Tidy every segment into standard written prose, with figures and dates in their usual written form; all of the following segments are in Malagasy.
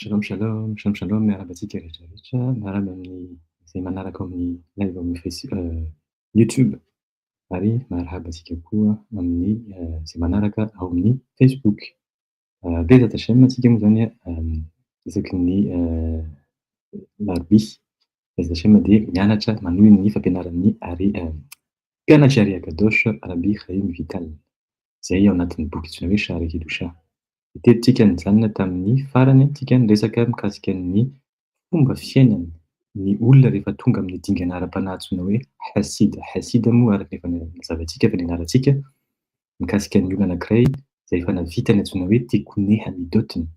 Shalom shalom, shalom shalom miarahaba antsika rehetrarehetra, miarahaba amin'ny izay manaraka amin'ny live amin'ny YouTube ary marahaba antsika koa amin'ny izay manaraka ao amin'ny Facebook. Bezat Hashem antsika moa zany isaky ny larobia Bezat Hashem dia mianatra manohy ny fampianaran'ny mpianatry Ari Akadosh Rabbi Chaim Vital izay ao anatin'ny boky antsoina hoe Sha'arei Kedusha. Teto tsika nijanona tamin'ny farany tsika niresaka mikasika ny fomba fiainana ny olona rehefa tonga amin'ny dingana ara-panahy antsoina hoe hasida. Hasida moa araka efa lazavantsika efa nianarantsika mikasika ny olona anankiray izay efa nahavita ny antsoina hoe tikone hamidotiny.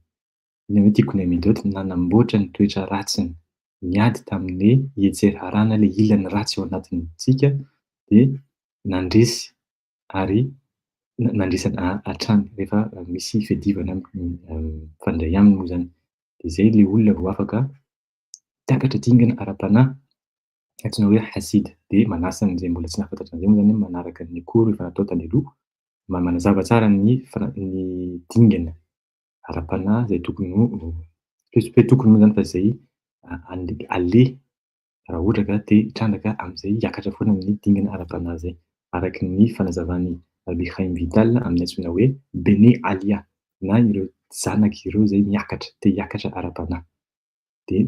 Inona hoe tikone hamidotiny? Nanamboatra ny toetra ratsiny, niady tamin'ilay hietsery harana ilay ilany ratsy ao anatintsika dia nandresy ary nandresy hatrany rehefa misy fiadivana mifandray aminy moa zany. Dia izay ilay olona vao afaka takatra dingana ara-panahy antsoina hoe hasida. Dia manasa an'izay mbola tsy nahafantatra an'izay moa zany manaraka ny cours efa natao taloha manazava tsara ny dingana ara-panahy izay tokony tokony moa zany fa izay aleha raha ohatra ka te hitrandraka amin'izay hiakatra foana amin'ny dingana ara-panahy izay, araka ny fanazavan'ny Rabbi Chaim Vital amin'ny antsoina hoe Bene Alia na ireo zanaka ireo izay miakatra, te hiakatra ara-panahy. Dia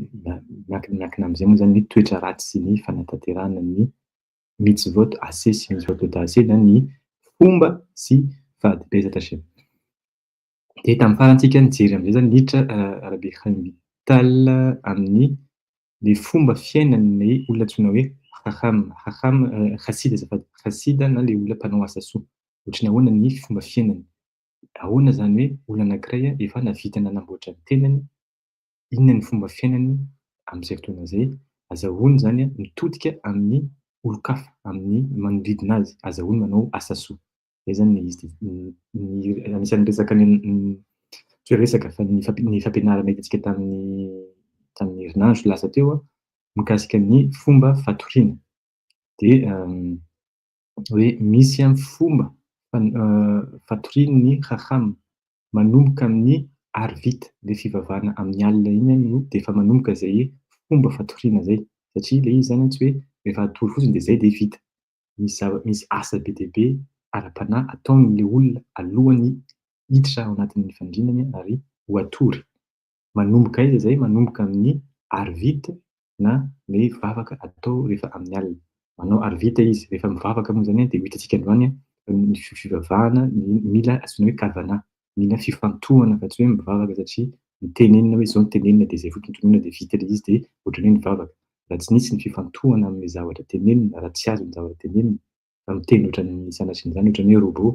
miankina amin'izay moa zany ny toetra ratsy sy ny fanatanterahana ny mitzvot ase sy mitzvot lota ase na ny fomba sy fady. Bezat Hashem. Dia tamin'ny farantsika nijery amin'izay zany niditra Rabbi Chaim Vital amin'ny le fomba fiainan'ilay olona antsoina hoe hasida na ilay olona mpanao asa soa. Ohatry ny ahoana ny fomba fiainany? Ahoana zany hoe olona anankiray efa nahavita nanamboatra ny tenany, inona ny fomba fiainany amin'izay fotoana izay? Azahoany zany mitodika amin'ny olon-kafa, amin'ny manodidina azy, azahoany manao asa soa. Izay zany anisan'ny resaka resaka fa ny fampianarana hitantsika tamin'ny herinandro lasa teo mikasika ny fomba fatoriana. Dia hoe misy fomba fatorian'ny chacham manomboka amin'ny arvita, ilay fivavahana amin'ny alina iny dia efa manomboka izay fomba fatoriana izay, satria ilay izy zany tsy hoe rehefa atory fotsiny dia izay dia vita. Misy asa be dia be ara-panahy ataon'ilay olona alohany hiditra ao anatin'ny fandrinany ary ho atory. Manomboka aiza izay? Manomboka amin'ny arvita na ilay vavaka atao rehefa amin'ny alina. Manao arvita izy, rehefa mivavaka moa zany dia ho hitantsika androany ny fivavahana mila antsoina hoe kavana, mila fifantohana fa tsy hoe mivavaka satria mitenenina hoe izao no tenenina dia izay fotsiny tonona dia vita ilay izy dia ohatran'ny hoe mivavaka. Raha tsy nisy ny fifantohana amin'ilay zavatra tenenina, raha tsy azo ny zavatra tenenina fa miteny ohatran'ny sanatrian'izany ohatran'ny hoe robot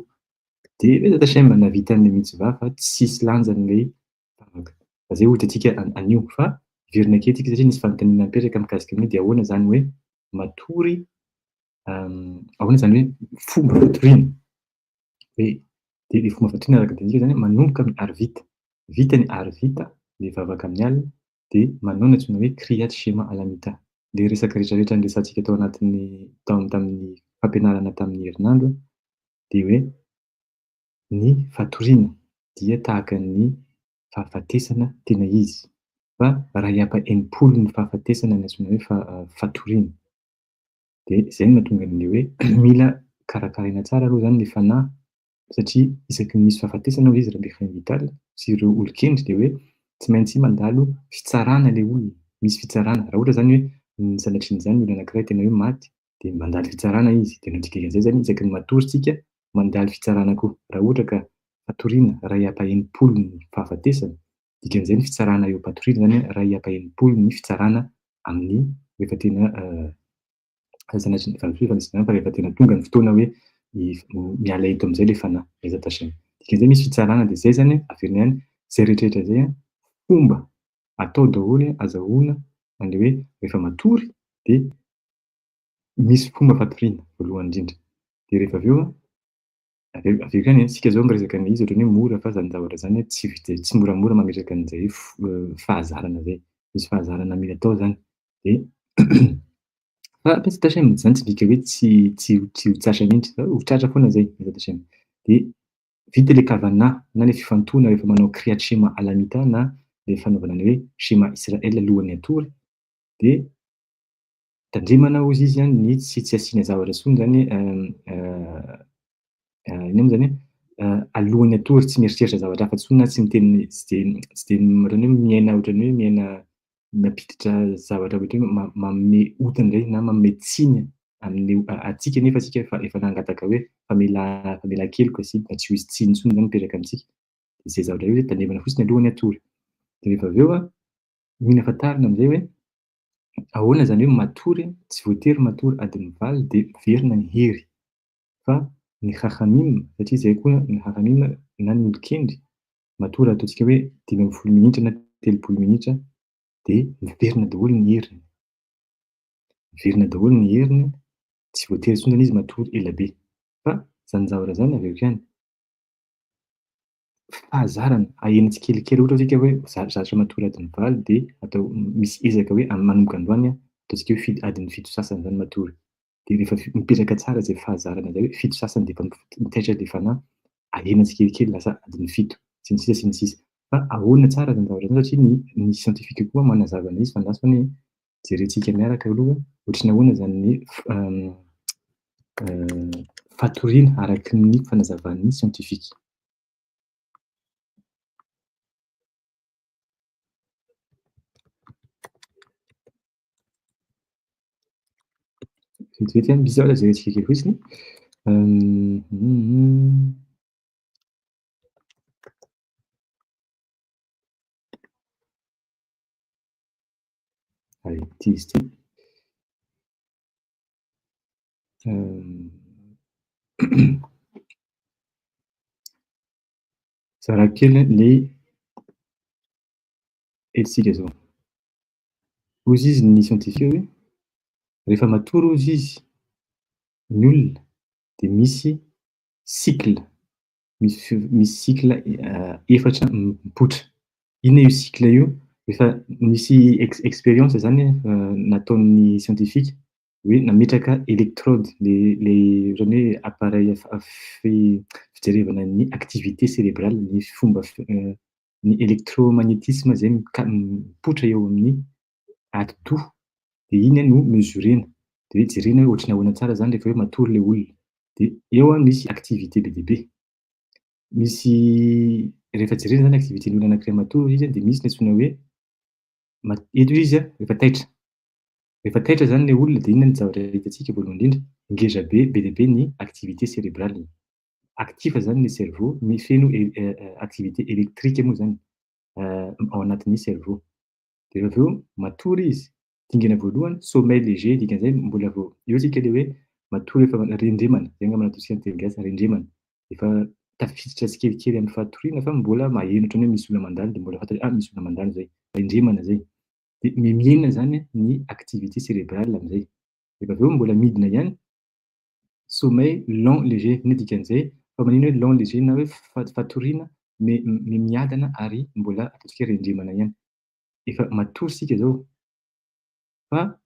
dia Bezat Hashem nahavita an'ilay mitzvah fa tsisy lanjany ilay vavaka. Izay ho hitantsika anio fa iverina aketika satria nisy fanontaniana mipetraka mikasika amin'io dia ahoana zany hoe matory, ahoana zany hoe fomba fatoriana? Dia ny fomba fatoriana araka ny zany manomboka amin'ny arvita. Vita ny arvita, ilay vavaka amin'ny alina dia manao ny antsoina hoe kriyat shema alamita. Ilay resaka rehetrarehetra niresantsika tao anatin'ny tamin'ny fampianarana tamin'ny herinandro dia hoe ny fatoriana dia tahaka ny fahafatesana tena izy, fa raha iapa-enimpolo ny fahafatesana ny antsoina hoe fatoriana. Dia izay no mahatonga an'ilay hoe mila karakaraina tsara aloha zany ilay fanahy satria isaky ny misy fahafatesana hoy izy Rabbi Chaim Vital sy ireo olon-kendry dia hoe tsy maintsy mandalo fitsarana ilay olona, misy fitsarana. Raha ohatra zany hoe ny sanatrian'izany olona anankiray tena hoe maty dia mandalo fitsarana izy. Dia dikan'izay zany isaky ny matory tsika mandalo fitsarana koa. Raha ohatra ka fatoriana raha iapa-enimpolo ny fahafatesana, dikan'izay ny fitsarana eo am-patoriana zany raha iapa-enimpolo ny fitsarana amin'ny rehefa tena fa rehefa tena tonga ny fotoana hoe miala eto amin'izay ilay fanahy. Bezat Hashem. Dikan'izay misy fitsarana dia izay zany averina ihany izay rehetrarehetra izay fomba atao daholo azahoana an'ilay hoe rehefa matory dia misy fomba fatoriana voalohany indrindra. Dia rehefa avy eo aveo ihany isika zao miresaka ny izy ohatran'ny hoe mora fa zany zavatra zany tsy moramora mametraka an'izay fahazarana izay. Misy fahazarana mila atao zany. Dia fa Bezat Hashem zany tsy midika hoe tsy ho tratra mihitsy, ho tratra foana izay Bezat Hashem. Dia vita ilay kavana na ilay fifantohana rehefa manao kriyat shema alamita na le fanaovana ny hoe schéma Israël alohan'ny hatory, de tandremana hozy izy a ny tsy asiana zavatra intsony zany ino moa zany alohan'ny hatory tsy mieritreritra zavatra hafa intsony na tsy miteny tsy de ohatrany hoe miaina ohatrany hoe miaina mampiditra zavatra ohatry hoe manome hotana indray na manome tsiny amin'ny atsika nefa asika efa nangataka hoe famelan-keloka sy mba tsy ho izy tsiny intsony zany mipetraka amintsika. De zay zavatra hoe tandremana fotsiny alohan'ny hatory. De rehefa avy eo mila fantarina amin'izay hoe ahoana zany hoe matory tsy voatery matory adiny valo de miverina ny hery, fa ny Chachamim satria zay koa ny Chachamim na ny olon-kendry matory ataontsika hoe 15 minitra na 30 minitra de miverina daholo ny heriny. Miverina daholo ny heriny, tsy voatery intsony zany izy matory elabe. Fa zany zavatra zany avy eo hatrany fahazarana ahena tsikelikely ohatra hoe zavatra matory adiny valo de atao misy ezaka hoe manomboka androany ataontsika hoe adiny fito sasany zany matory. De rehefa mipetraka tsara zay fahazarana zay hoe fito sasany de efa mitaitra le fanahy, ahena tsikelikely lasa adiny fito, sy ny sisa sy ny sisa. Fa ahoana tsara zany zavatra zany satria ny siantifika koa manazava an'izy fa lasa jerentsika miaraka aloha ohatry ny ahoana zany fatoriana araky ny fanazavan'ny siantifika. Vetivety a misy zavatra jerentsika kely fotsiny. Ty izy ty. Zara kely le hetsika zao. Hozy izy ny siantifika hoe rehefa matory hozy izy ny olona de misy cycle, misy cycle efatra mipoitra. Inona io cycle io? Efa misy expérience zany nataon'ny siantifika hoe nametraka électrode le ohatrany hoe appareil fijerevana ny activité cérébrale, ny fomba ny électromagnétisme zay mipoitra eo amin'ny ati-doha de iny no mesurena. De hoe jerena hoe ohatry ny ahoana tsara zany rehefa hoe matory le olona. De eo misy activité be dia be. Misy rehefa jerena zany activité-n'olona anankiray matory izy de misy ny antsoina hoe eto izy rehefa taitra. Rehefa taitra zany le olona de inona ny zavatra hitantsika voalohany indrindra, ngeza be dia be ny activité cérébrale. Actif zany le cerveau, mifeno activité électrique moa zany ao anatin'ny cerveau. De rehefa avy eo matory izy, dingana voalohany sommeil léger, dikan'izay mbola vao eo tsika le hoe matory efa rendremana, zay angamba ataontsika ny teny gasy rendremana. Efa tafiditra tsikelikely amin'ny fatoriana fa mbola maheno ohatran'ny hoe misy olona mandalo de mbola fantatra misy olona mandalo zay, rendremana zay. De mihenona zany ny activité cérébrale am'zay. Rehefa avy eo mbola midina ihany, sommeil lent léger, iny dikan'izay fa maninona hoe lent léger na hoe fatoriana miadana ary mbola ataontsika hoe rendremana ihany. Efa matory sika zao. Fa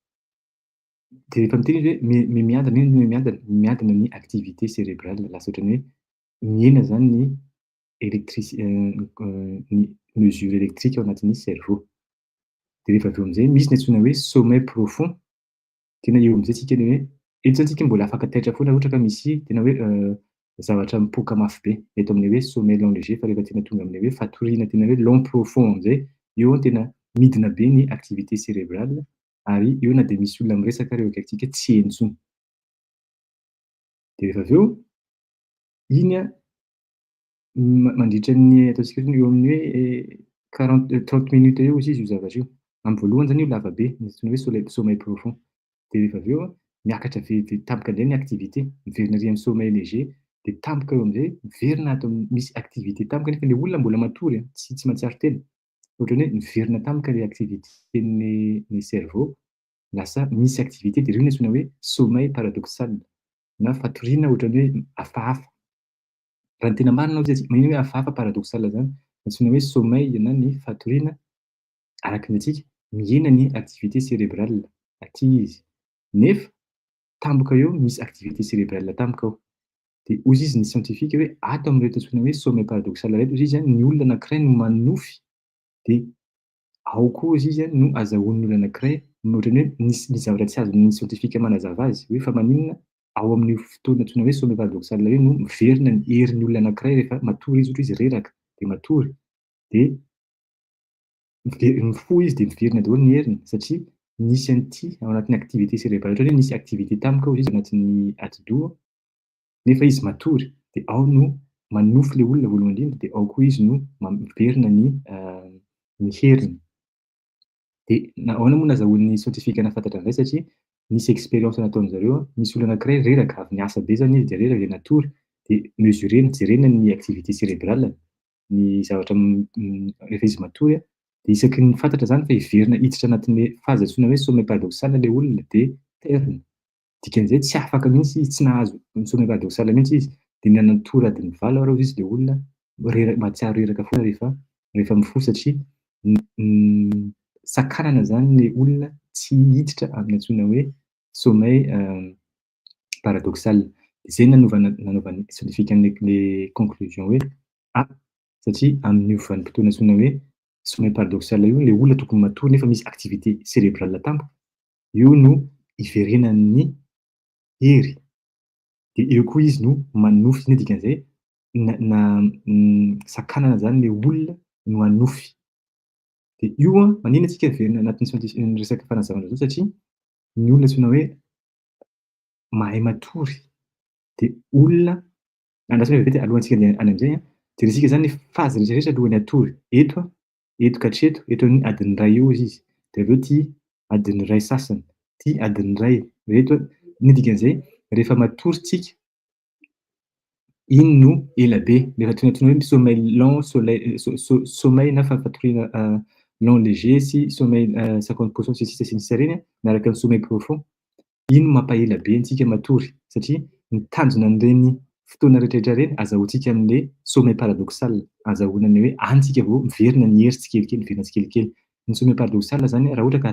de rehefa miteny izy hoe miadana, inona no miadana ny activité cérébrale, lasa ohatran'ny hoe mihena zany ny ny mesure électrique ao anatin'ny cerveau. De rehefa avy eo am'zay misy ny antsoina hoe sommeil profond, tena eo am'zay tsika ny hoe eto zany tsika mbola afaka taitra foana ohatra ka misy tena hoe zavatra mipoaka mafy be, eto amin'ny hoe sommeil lent léger. Fa rehefa tena tonga amin'ny hoe fatoriana tena hoe lent profond am'zay, eo tena midina be ny activité cérébrale ary eo na de misy olona miresaka ary eo akaikitsika tsy heno intsony. De rehefa avy eo, iny mandritra ny ataontsika hoe eo amin'ny hoe 30 minutes eo izy io zavatra io. Amin'ny voalohany zany io lava be, ny antsoina hoe sommeil profond. De rehefa avy eo miakatra tampoka indray ny activité, miverina ary amin'ny sommeil léger, de tampoka eo am'zay miverina ato misy activité tampoka nefa le olona mbola matory tsy mahatsiaro tena. Ohatrany hoe miverina tampoka le activité-ny cerveau, lasa misy activité de reo no antsoina hoe sommeil paradoxal na fatoriana ohatrany hoe hafahafa. Raha ny tena marina ozy magnino hoe hafahafa paradoxal zany, antsoina hoe sommeil na ny fatoriana araky ny antsika mihena ny activité cérébrale aty izy. Nefa tampoka eo misy activité cérébrale tampoka ao. De hozy izy ny siantifika hoe ato amin'ireo antsoina hoe sommeil paradoxal reto, hozy izy ny olona anankiray no manofy de ao koa izy io no azahoan'olona anankiray ohatran'ny hoe nisy zavatra tsy azon'ny siantifika manazava azy hoe fa maninona ao amin'io fotoana antsoina hoe sommet paradoxal io no miverina ny herin'olona anankiray rehefa matory izy ohatra izy reraka de matory de mifoha izy de miverina daholo ny heriny satria nisy an'ity ao anatin'ny activité cérébrale ohatra hoe nisy activité tampoka izy anatin'ny ati-doha nefa izy matory de ao no manofy le olona voalohany indrindra de ao koa izy no miverina ny heriny. De ahoana moa nahazahoan'ny siantifika nahafantatra an'izay satria nisy expérience nataony zareo nisy olona anankiray reraka avy niasa be zany izy de reraka de natory de mesurena jerena ny activité cérébrale ny zavatra rehefa izy matory de isaky ny fantatra zany fa hiverina hiditra anatin'le fazy antsoina hoe sommet paradoxal le olona de terina. Dikan'izay tsy afaka mihitsy izy tsy nahazo ny sommet paradoxal mihitsy izy de nanatory adiny valo arô izy de olona mahatsiaro reraka foana rehefa mifoha satria sakanana zany le olona tsy hiditra amin'ny antsoina hoe sommeil paradoxal. De zay nanaovan'ny siantifika le conclusion hoe satria amin'io vanim-potoana antsoina hoe sommeil paradoxal io le olona tokony matory nefa misy activité cérébrale tampoka, io no iverenan'ny hery. De eo koa izy no manofy zany dikan'izay sakanana zany le olona no hanofy. De io maninona antsika heverina anatin'ny resaka fanazavana zao satria ny olona antsoina hoe mahay matory de olona andrasana vetivety alohantsika handeha any am'zay jerentsika zany ny fazy rehetrarehetra alohan'ny hatory. Eto ka hatreto, eto amin'ny adiny ray eo izy de aveo ty adiny ray sasany, ty adiny ray, eto ny dikan'izay rehefa matory tsika iny no elabe le antsoina hoe sommeil lent, sommeil na fatoriana lent léger sy sommeil 50% sy sisa sy ny sisa reny miaraka amin'ny sommeil profond, iny no mampaela be antsika matory satria ny tanjona an'ireny fotoana rehetrarehetra reny azahoantsika amin'le sommeil paradoxal, azahoana ny hoe any tsika vao miverina ny hery tsikelikely, miverina tsikelikely. Ny sommeil paradoxal zany raha ohatra ka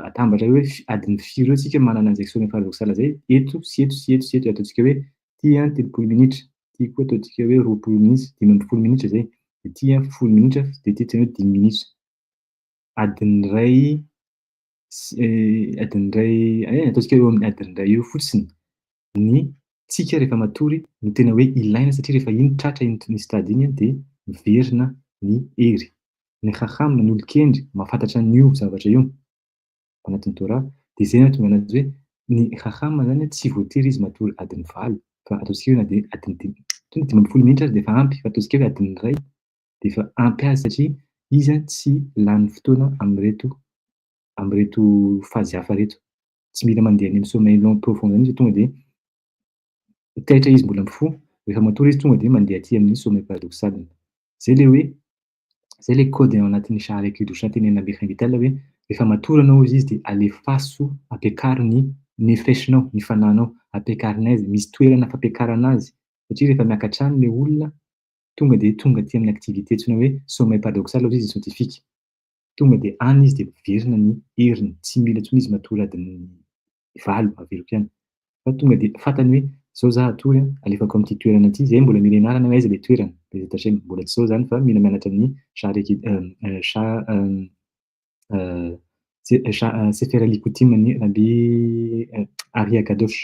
atambatra hoe adiny firy eo tsika manana an'izay sommeil paradoxal zay, eto sy eto sy eto sy eto ataontsika hoe ty 30 minitra, ty koa ataontsika hoe 20 minitra, 15 minitra zay, de ty 10 minitra de ty hoe 10 minitra. Adiny ray ataontsika eo amin'ny adiny ray eo fotsiny ny tsika rehefa matory no tena hoe ilaina satria rehefa iny tratra iny stade iny de miverina ny hery. Ny haham na ny olon-kendry mahafantatra an'io zavatra io anatin'ny Torah de zay mahatonga anazy hoe ny haham zany tsy voatery izy matory adiny valo fa ataontsika hoe na de adiny 15 minitra aza de efa ampy fa ataontsika hoe adiny ray de efa ampy azy satria izy tsy lany fotoana am'reto fazy hafa reto. Tsy mila mandeha any amin'ny sommeil lent profond zany izy tonga de taitra izy mbola mifoha, rehefa matory izy tonga de mandeha aty amin'ny sommeil paradoxal. Zay le hoe zay le code ao anatin'ny Sha'ar-Hakedosh tenenina Michael Vittel hoe rehefa matory anao izy de alefaso ampiakaro ny nefesinao, ny fananao, ampiakarina azy, misy toerana fampiakarana azy satria rehefa miakatra any le olona tonga aty amin'ny activité antsoina hoe sommeil paradoxal hozy izy siantifika. Tonga de any izy de miverina ny heriny, tsy mila intsony izy matory adiny valo averiko ihany. Fa tonga de fantany hoe zao za hatory alefako amin'ity toerana ity, zay mbola mila ianarana hoe aiza le toerana, Bezat Hachem, mbola tsy zao zany fa mila mianatra amin'ny Sefer Likutim-ny Rabbi Ari Akadosh.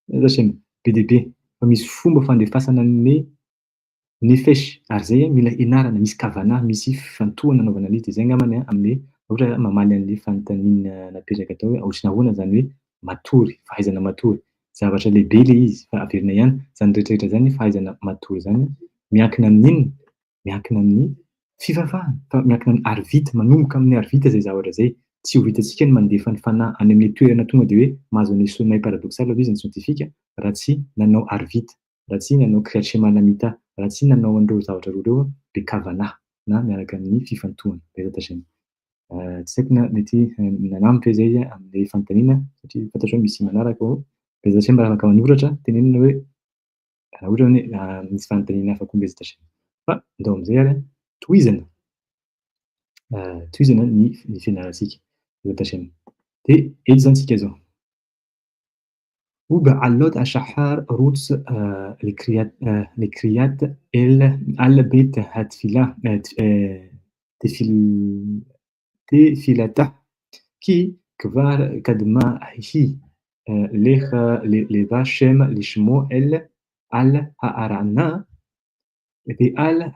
Bezat Hachem, be dia be, fa misy fomba fandefasana an'le nefesh ary zay mila ianarana, misy kavanah, misy fifantohana anaovana an'izy de zay angambany amin'le ohatra mamaly an'le fanontaniana napetraka tao hoe ohatriny ahoana zany hoe matory, fahaizana matory. Zavatra lehibe le izy fa averina ihany zany rehetrarehetra zany fahaizana matory zany miankina amin'inona? Miankina amin'ny fivavahana, fa miankina amin'ny arvita, manomboka amin'ny arvita zay zavatra zay. Tsy ho vitantsika ny mandefa ny fanahy any amin'ny toerana tonga de hoe mahazo an'le sommeil paradoxal hozy izy ny siantifika raha tsy nanao arvita, raha tsy nanao kriyat shema lamita, raha tsy nanao an'ireo zavatra roa reo be kavanah na miaraka amin'ny fifantohana. Bezat Hachem. Tsy haiko na mety nanamby ve zay amin'le fanontaniana satria fantatro hoe misy manaraka ao. Bezat Hachem raha afaka manoratra tenenina hoe raha ohatra hoe misy fanontaniana hafa koa Bezat Hachem. Fa andao am'zay ary tohizana ny fianarantsika Bezat Hachem. De eto zany tsika zao. وبعلّوت أشحار روتس لكريات البيت هاتفيلا tefil tefilata كي كفار كدما هي لغا شم لشمو ال هارنا ال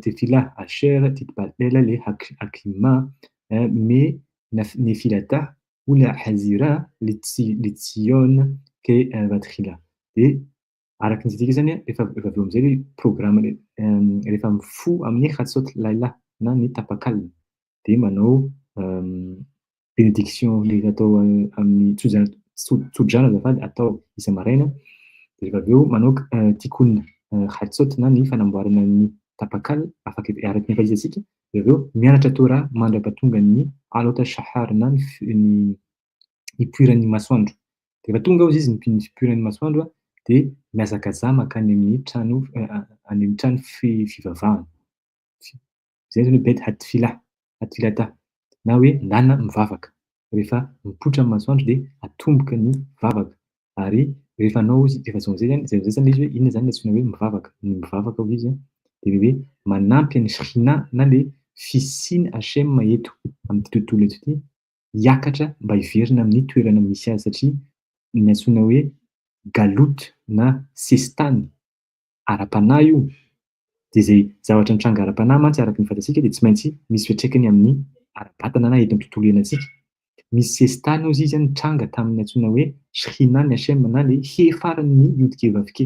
تفيلا الشير تتبدل لحكيما مي نفيلتا ولا حزيرة لتسيون كي باتخيلا دي عرفت انت تيجي زني فيهم زي بروجرام اللي فهم فو امني خاصوت لايلا ناني تاباكال دي مانو benediction le atao amin'ny tsodrano azafady atao isa-maraina de rehefa avy eo manao tikkun chatsot na ny fanamboarana ny tapakala afaka araky ny efa izy antsika de avy eo mianatra Torah mandrapatonga ny alota shahar na ny ipoiran'ny masoandro de rehefa tonga ao izy ny ipoiran'ny masoandro de miazakazaha makany amin'ny trano any amin'ny trano fivavahana zay zany hoe bet hatfilata na hoe ndana mivavaka rehefa mipoitra amin'ny masoandro de atomboka ny vavaka ary rehefa anao izy efa zay zany izy hoe inona zany antsoina hoe mivavaka ny mivavaka ao izy de le hoe manampy ny shina na le fisiany Hashem eto amin'ity tontolo eto ity hiakatra mba hiverina amin'ny toerana misy azy satria ny antsoina hoe galout na sestany ara-panahy io de zay zavatra mitranga ara-panahy mantsy araky ny fantatsika de tsy maintsy misy fiantraikany amin'ny ara-batana na eto amin'ny tontolo iainantsika misy sestany ao izy zany tranga tamin'ny antsoina hoe shina ny Hashem na le hefarany iodika vavike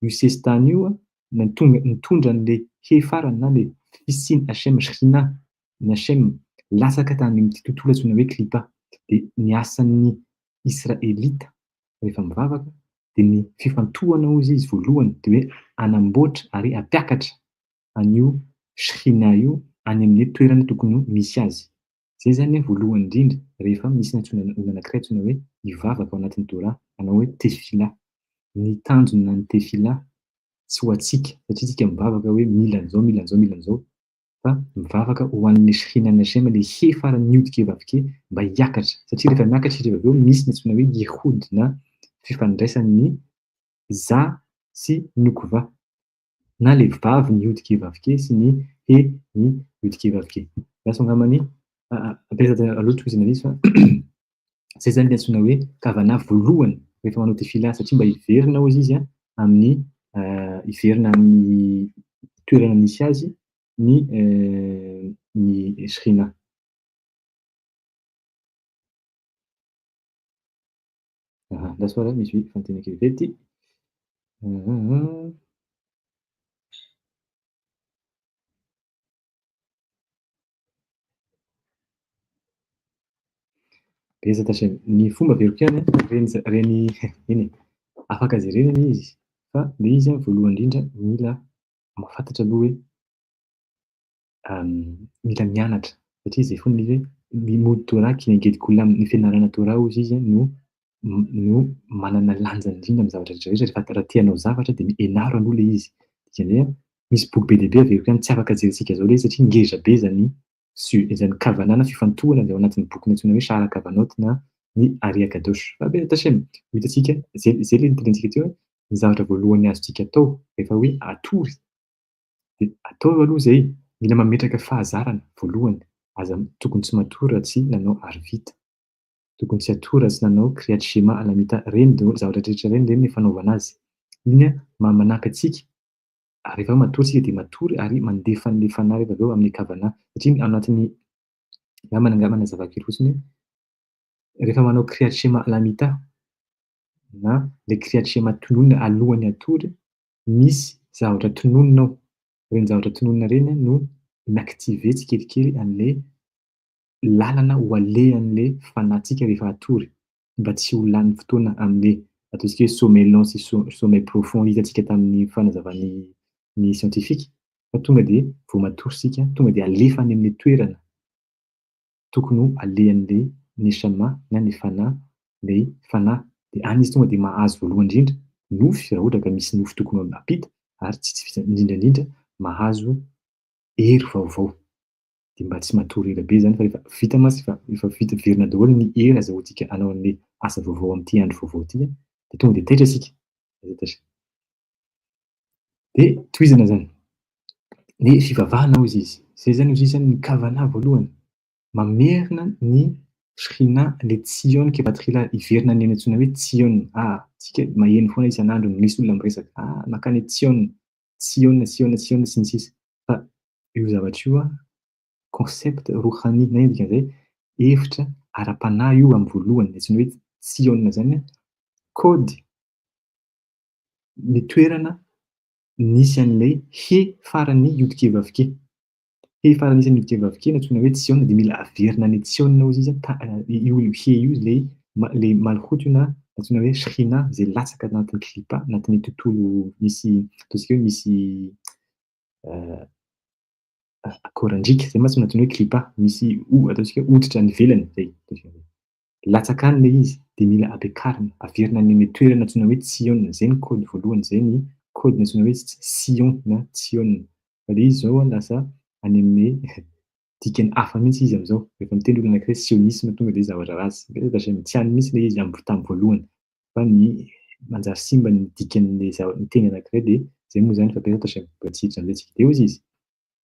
io sestany io nitondra an'le hefarany na le fisiany Hashem shina ny Hashem lasaka tany amin'ity tontolo antsoina hoe klipa de ny asan'ny Israelita rehefa mivavaka de ny fifantohana ao izy voalohany de hoe anamboatra ary hampiakatra an'io shina io any amin'ny toerana tokony misy azy zay zany voalohany indrindra rehefa misy ny antsoina olona anankiray antsoina hoe hivavaka ao anatin'ny Torah anao hoe tefila ny tanjona ny tefila tsy ho antsika satria tsika mivavaka hoe mila an'izao mila an'izao mila an'izao fa mivavaka ho an'le shinan'ny Hashem le hefarany iodika vavike mba hiakatra satria rehefa miakatra izy avy eo misy ny antsoina hoe yehud na fifandraisan'ny za sy nokova na le vavy ny iodika vavike sy ny ny iodika vavike raso angamany ampiasatra aloha toizina an'izy fa zay zany le antsoina hoe kavana voalohany rehefa manao tefila satria mba hiverina ao izy amin'ny hiverina amin'ny toerana misy azy ny shina laso ara misy fanontena kely vety betsaka Hashem ny fomba verokany reny eny afaka jerenana izy fa le izy voalohany indrindra mila mahafantatra aloha hoe mila mianatra satria zay foana izy hoe mimody Torah kinegedy kolam ny fianarana Torah hozy izy no manana lanjany indrindra amin'ny zavatra rehetra rehefa raha tianao zavatra de ianaro aloha le izy dikan'izay misy boky be deaibe averiko any tsy afaka jerentsika zao le satria ngeza be zany zany kavanana fifantohana de ao anatin'ny boky antsoina hoe Shara Kavanot na ny Aria Kadosh fa betsaka Hashem ho hitantsika zay le nitenentsika teo ny zavatra voalohany azontsika atao rehefa hoe atory de atao aloha zay mila mametraka fahazarana voalohany aza tokony tsy matory raha tsy nanao arvita tokony tsy atory raha tsy nanao kriyat shema alamita reny de zavatra rehetra reny reny ny fanaovana azy iny manampy antsika rehefa matory tsika de matory ary mandefa an'le fanahy rehefa avy eo amin'ny kavana satria anatin'ny angambany zavakely fotsiny hoe rehefa manao kriyat shema alamita na le kriyat shema tononona alohan'ny atory misy zavatra tononona ao reny zavatra tononona reny no inactive tsikelikely an'le lalana ho alehan'le fanahintsika rehefa atory mba tsy ho lany fotoana amin'le ataontsika hoe sommeil lent sy sommeil profond hitantsika tamin'ny fanazavan'ny ny scientifique fa tonga de vao matory sika tonga de alefa any amin'ny toerana tokony ho alehan'le neshama na ny fanahy le fanahy de any izy tonga de mahazo voalohany indrindra nofy raha ohatra ka misy nofy tokony apita ary tsy indrindra indrindra mahazo hery vaovao de mba tsy matory ela be zany fa rehefa vita mantsy efa vita verina daholo ny hery azahoantsika hanao an'le asa vaovao amin'ity andro vaovao ity de tonga de taitra sika de tohizana zany ny fivavahana ao izy Zay zany izy io zany ny kavanah voalohany, mamerina ny shina le tsiôna ke vatrila iverina ny antsoina hoe tsiôna. Tsika maheno foana isan'andro misy olona miresaka: nakany tsiôna, tsiôna, tsiôna, tsiôna sy ny sisa. Fa io zavatra io concept rohani na ino dikan'izay, hevitra ara-panahy io amin'ny voalohany, antsoina hoe tsiôna zany kôdy ny toerana nisy an'ilay he faran'ny iodikevavike. He faran'ny isan'ny iodikevavike no antsoina hoe tsiôna dia mila averina any tsiôna hozy izy io he io ilay ilay malchoute na antsoina hoe shina izay latsaka anatin'ny klipa anatin'ny tontolo misy ataontsika hoe misy kôrandrika zay mantsy no antsoina hoe klipa, misy ataontsika hoe hoditra any ivelany zay. Latsaka any ilay izy dia mila ampiakarina, averina any amin'ny toerana antsoina hoe tsiôna. Zay ny kôdy voalohany, zay ny kôdy antsoina hoe sion na tsiôna. Fa ilay izy izao lasa any amin'ny dikany hafa mihitsy izy amin'izao. Rehefa miteny olona anankiray sionisme tonga dia zavatra ratsy. Tsy hany mihitsy ilay izy tamin'ny voalohany. Fa ny manjary simba ny dikan'ilay ny teny anankiray dia zay moa zany fampiasa mba tsy hiditra amin'ilay tsika. Dia hozy izy.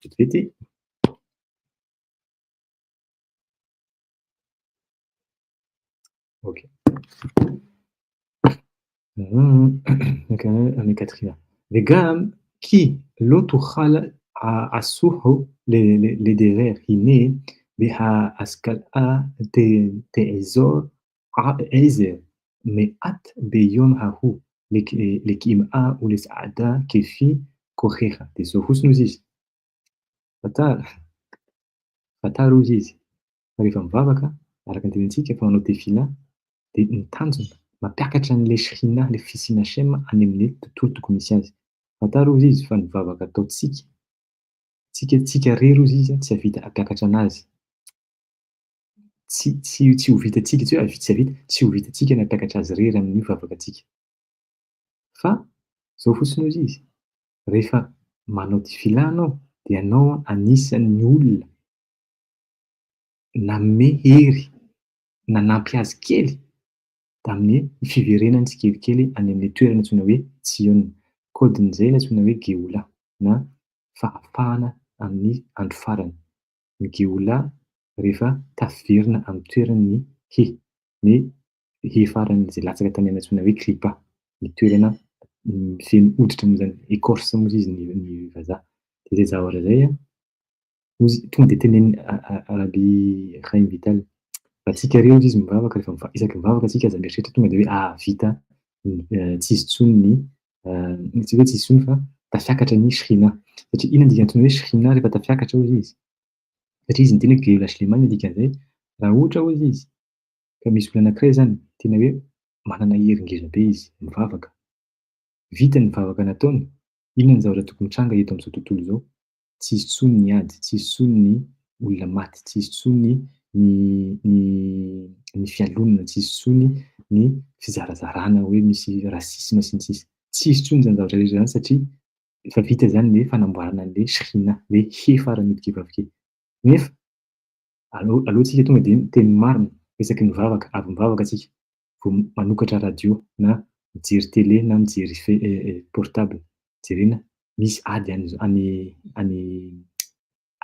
Vetivety. Ok. Avec quatrième. Vegam qui l'autre khal asuhu les devers inné بها أسكال تأزور أزر مئات بيوم هو لكيم ولسعادة كيفي كوخيخا تسوفوس نوزيز فتار وزيز rehefa mivavaka araka ny tenintsika fa manao tefila dia ny tanjona mampiakatra an'ilay shina, ilay fisiana shem any amin'ny tontolo tokony misy azy. Fantaro hozy izy fa ny vavaka ataontsika tsika rery hozy izy tsy havita hampiakatra anazy. Tsy ho vitantsika, tsy hoe tsy havita, tsy ho vitantsika ny hampiakatra azy rery amin'ny vavakantsika. Fa izao fotsiny hozy izy, rehefa manao tefila anao dia anao anisan'ny olona nanome hery, nanampy azy kely tamin'ny fiverenany tsikelikely any amin'ny toerana antsoina hoe tsiôna. Kôdin'izay no antsoina hoe geola na fahafahana amin'ny andro farany. Ny geola rehefa tafiverina amin'ny toeran'ny he, ny he farany izay latsaka tany amin'ny antsoina hoe klipa, ny toerana feno hoditra moa zany, écorce moa izy ny vazaha. Dia izay zavatra izay tonga dia teneniny Araby Khaim Vital. Raha tsika rery hozy izy mivavaka, rehefa isaky mivavaka tsika aza mieritreritra tonga dia hoe vita tsy izy intsony ny tsy hoe tsy izy intsony fa tafiakatra ny shina. Satria inona ny dikan'ny hoe shina rehefa tafiakatra hozy izy? Satria izy miteny hoe geola Slimane dikan'izay raha ohatra hozy izy ka misy olona anankiray zany tena hoe manana hery ngeza be izy mivavaka, vita ny mivavaka nataony, inona ny zavatra tokony hitranga eto amin'izao tontolo izao? Tsy izy intsony ny ady, tsy izy intsony ny olona maty, tsy izy intsony ny fialonana, tsy izy intsony ny fizarazarana hoe misy rasisme sy ny sisa. Tsy izy intsony izany zavatra rehetra izany satria efa vita zany ny fanamboarana an'ilay shina, ilay he farany midikevavike. Nefa aleontsika tonga dia miteny marina resaky mivavaka, avy mivavaka tsika vao manokatra radio na mijery télé na mijery portable, jerena misy ady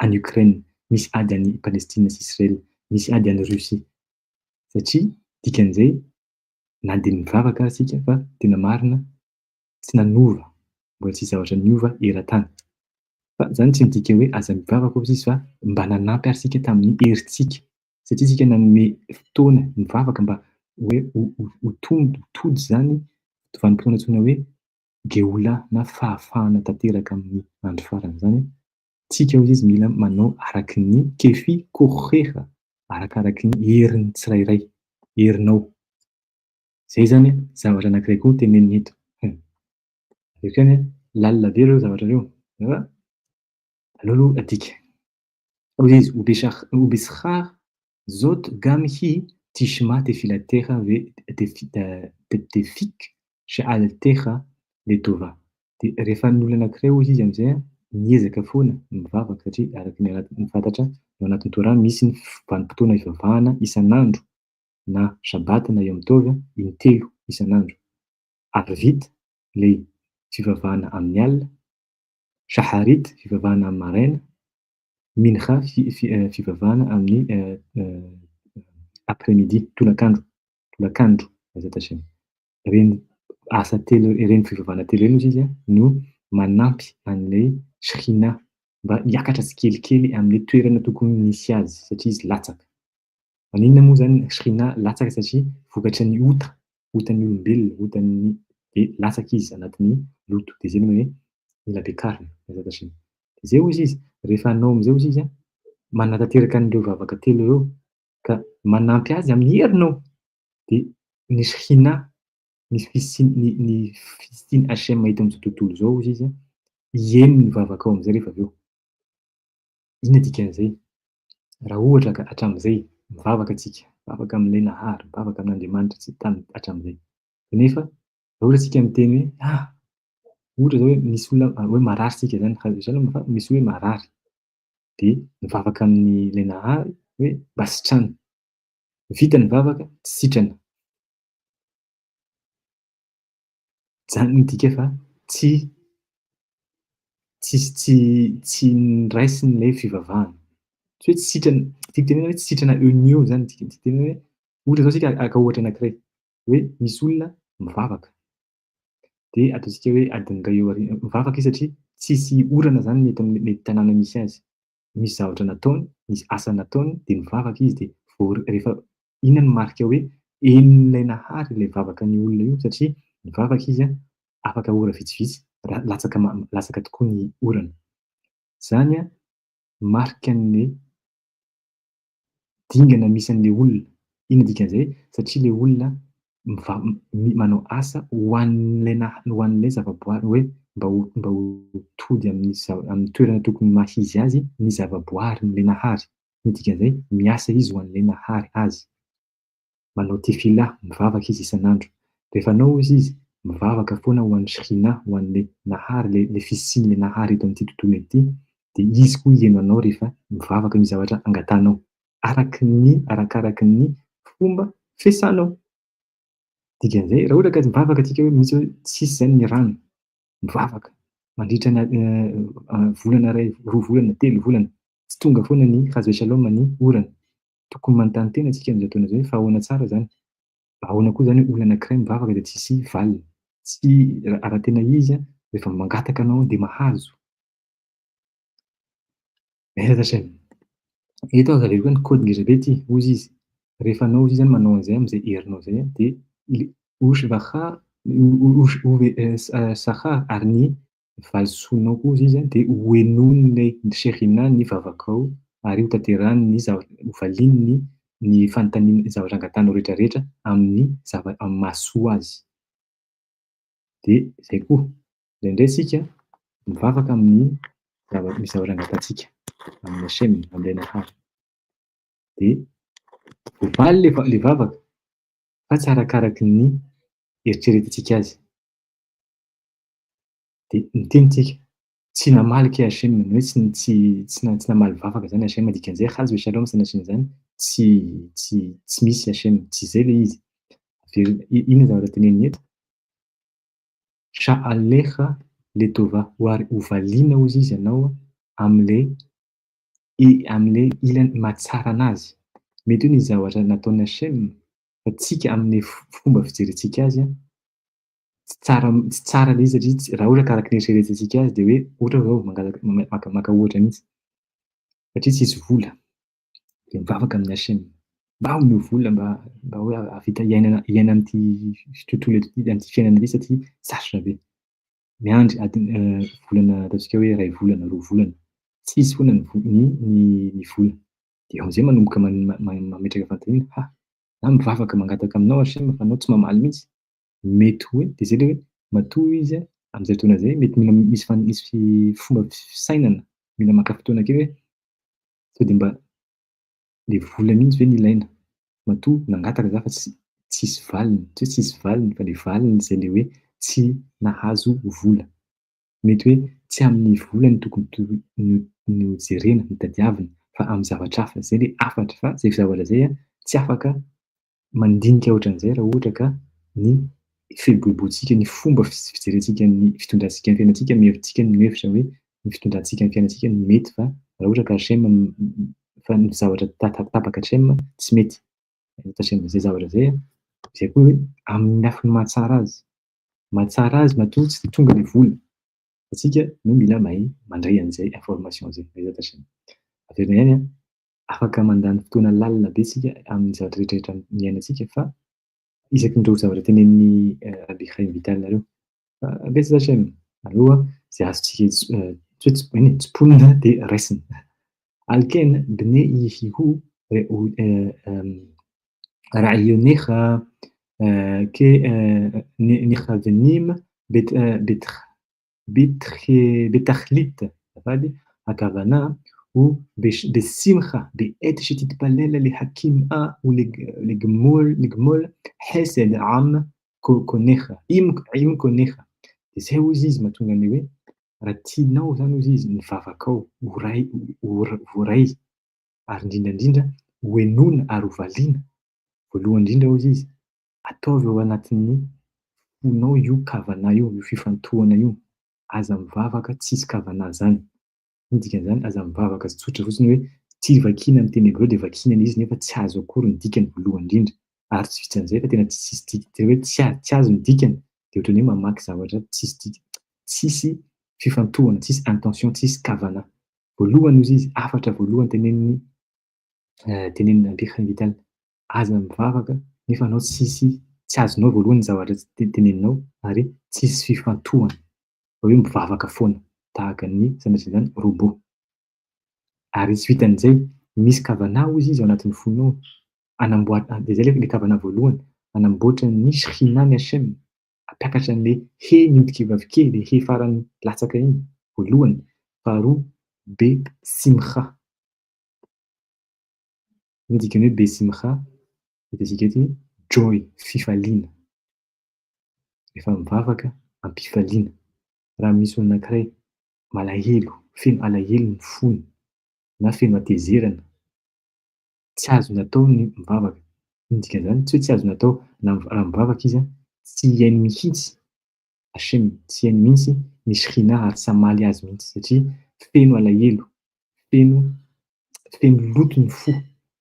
any Ukraine, misy ady any Palestine sy Israel, misy ady any Russie. Satria dikan'izay na dia mivavaka aza tsika fa tena marina tsy nanova, mbola tsy zavatra niova eran-tany. Fa izany tsy midika hoe aza mivavaka hozy izy fa mba nanampy ary tsika tamin'ny herintsika. Satria tsika nanome fotoana mivavaka mba hoe ho tody izany vanim-potoana antsoina hoe geola na fahafahana tanteraka amin'ny andro farany. Izany tsika hozy izy mila manao araky ny kefy koheha, arakaraky ny herin'ny tsirairay, herinao. Izay zany zavatra anankiray koa teneniny eto. Ohatrany lalina be ireo zavatra ireo. Aleo aloha adika. Hozy izy وبإسخاء زوت قامه تشمات filateha تفيك شعلتها لتوفا. Dia rehefa ny olona anankiray hozy izy amin'izay miezaka foana mivavaka satria araky ny fantatra ao anatin'ny Torana misy ny vanim-potoana ivavahana isan'andro na sabata na yom tov intelo isan'andro. Ary vita ilay fivavahana amin'ny alina, shaharit fivavahana amin'ny maraina, Minakà fivavahana amin'ny après midi, tolakandro azatasy reny asa telo reny fivavahana telo reny ozy izy a no manampy an'le shihina mba hiakatra tsikelikely am'le toerana tokony misy azy satria izy latsaka. Maninona moa zany shihina latsaka satria vokatry ny otan'ny olombelona, otan'ny de latsaka izy anatin'ny loto de zay hoe mila bekarina azatasy. De zay ozy izy, rehefa anao am'zay ozy izy a, manatanteraka an'ireo vavaka telo reo ka manampy azy amin'ny herinao de ny shihina ny fisiany HM hita am'zao tontolo zao ozy izy a, iheno ny vavaka ao am'zay rehefa avy eo. Ina dikan'izay? Raha ohatra ka hatram'izay mivavaka antsika, mivavaka am'le nahary, mivavaka amin'Andriamanitra tsy tany hatram'izay. Nefa raha ohatra tsika miteny hoe ohatra zao hoe misy olona hoe marary tsika zany fa misy hoe marary de mivavaka amin'le nahary hoe mba sitrana. Vita ny vavaka, tsy sitrana. Zany midika fa tsy niraisin' le fivavahana. Tsy hoe tsy sitrana, tiako tenena hoe tsy sitrana eo no eo zany tiako tenena hoe ohatra zao sika aka ohatra anankiray hoe misy olona mivavaka de ataontsika hoe adiny ray eo ariva mivavaka izy satria tsisy orana zany ny eto amin'ny tanàna misy azy. Misy zavatra nataony, misy asa nataony de mivavaka izy de vao rehefa ina no marika hoe henon'ilay nahary ilay vavakan'ny olona io satria mivavaka izy a afaka ora vitsivitsy raha latsaka tokoa ny orana. Zany a marika an'le dingana misy an'le olona. Ina dikan'izay? Satria le olona manao asa ho an'ilay zavaboary hoe mba ho tody amin'ny toerana tokony mahizy azy ny zavaboarin'le nahary. Ina dikan'izay? Miasa izy ho an'le nahary azy. Manao tefilà, mivavaka izy isan'andro. Rehefa anao ozy izy mivavaka foana ho an'ny shihina, ho an'le nahary, le fisian'le nahary eto amin'ity tontolo ity, de izy koa iheno anao rehefa mivavaka amin'ny zavatra angatanao arakaraky ny fomba fiasanao. Dikan'izay raha ohatra ka mivavaka antsika hoe misy hoe tsisy zany ny rano, mivavaka mandritra ny volana ray, roa volana, telo volana, tsy tonga foana ny hazo shalom ny orana. Tokony manontany tena antsika amin'izao fotoana izao hoe fa ahoana tsara zany? Ahoana koa zany olona anankiray mivavaka de tsisy valiny? Tsy raha tena izy a rehefa mangataka anao de mahazo. Eto azo aveo koa ny kaodin'Elisabety ity, hozy izy rehefa anao ozy izy zany manao an'izay am'zay herinao zay a de sahà ary ny valisoanao koa ozy izy a de hoenon'ilay shihina ny vavakao ary ho tanterahiny ny ho valiny ny fanontaniana ny zavatra angatanao rehetra rehetra amin'ny amin'ny mahasoa azy. De zay koa, indraindray isika mivavaka amin'ny zavatra angatantsika amin'ny HM, amin'ilay nahary. De voavaly le vavaka fa tsy arakaraky ny eritreretintsika azy. De miteny tsika, tsy namalika HM, hoe tsy namaly vavaka zany HM dikan'izay hazo shalom sy anatran'izany tsy misy HM, tsy zay le izy. Inona zavatra teneniny eto? Sha'alecha letovà ho valiana ozy izy ianao am'le ilany mahatsara anazy. Mety hoe nisy zavatra nataon'ny HM fa tsika amin'ny fomba fijerentsika azy a tsy tsara le izy satria raha ohatra ka araky ny eritreretintsika azy de hoe ohatra zao maka ohatra mihitsy satria tsisy vola de mivavaka amin'ny HM. Mba omeo vola mba hoe hahavita hiaina amin'ity tontolo eto ty, amin'ity fiainana ity satria sarotra be. Miandry volana ataontsika hoe ray volana, roa volana, tsisy foana ny vola. De ao am'zay manomboka mametraka fanontaniana, izaho mivavaka mangataka aminao HM fa anao tsy mamaly mihitsy. Mety hoe de zay le hoe matoa izy a am'zay fotoana zay mety mila misy fomba fisainana, mila maka fotoana kely hoe sao de mba le vola mihitsy ve no ilaina? Matoa nangataka za fa tsisy valiny, tsy hoe tsisy valiny fa le valiny zay le hoe tsy nahazo vola. Mety hoe tsy amin'ny vola no tokony no jerena, no tadiavina fa amin'ny zavatra hafa, zay le hafatra fa zay zavatra zay a tsy afaka mandinika ohatran'izay raha ohatra ka ny fiboibointsika, ny fomba fijerentsika ny fitondrantsika ny fiainantsika, mihevitsika ny mihevitra hoe ny fitondrantsika ny fiainantsika no mety fa Raha ohatra ka HM fa ny zavatra tapaka HM tsy mety. HM zay zavatra zay zay koa hoe amin'ny lafiny mahatsara azy. Mahatsara azy matoa tsy tonga ny vola. Antsika no mila mahay mandray an'izay information zay ezaka HM. Averina ihany afaka mandany fotoana lalina be isika amin'ny zavatra rehetrarehetra amin'ny iainantsika fa isaky ny ireo zavatra tenenin'ny Abiraim Vital nareo. Betsa HM, aloha zay azontsika tsimponina dia raisina. Alkena بنائه رعيونها كنخدمين بتخليط هذه הכוונה הוא בשמחה בעת שתתפלל להקים ולגמול חסד עם קונך, עם קונך. Izay hozy izy mahatonga ny hoe raha tianao zany hozy izy ny vavakao voray ary indrindrandrindra hoenona ary hovaliana. Voalohany indrindra hozy izy ataovy ao anatin'ny fonao io kavana io, io fifantohana io. Aza mivavaka tsisy kavana zany. Iny dikan'izany aza mivavaka tsotra fotsiny hoe tia vakina amin'ny teny hébreu dia vakina izy nefa tsy azo akory ny dikany voalohany indrindra. Ary tsy vitan'izay fa tena tsisy dikany hoe tsy azo ny dikany dia ohatran'ny hoe mamaky zavatra tsisy fifantohana, tsisy intention, tsisy kavana. Voalohany hozy izy hafatra voalohany tenenin'ny Abiraim Vital. Aza mivavaka nefa anao tsy azonao voalohany zavatra teneninao ary tsisy fifantohana. Hoe mivavaka foana tahaka ny sanatria izany robot. Ary tsy vitan'izay misy kavana hozy izy ao anatin'ny fonao. Dia izay ilay kavana voalohany anamboatra ny shekhinah ny HM. Hampiakatra an'ilay he miditra vavy ilay he farany latsaka iny voalohany. Faharoa be simcha. Ny dikany hoe be simcha hitantsika eto hoe joy, fifaliana. Rehefa mivavaka ampifaliana. Raha misy olona anankiray malahelo, feno alahelo ny fony na feno hatezerana, tsy azony atao ny mivavaka. Iny dikan'izany tsy hoe tsy azony atao raha mivavaka izy tsy iainy mihitsy HM, tsy iainy mihitsy ny shekhinah ary tsy hamaly azy mihitsy satria feno alahelo, feno loto ny fo,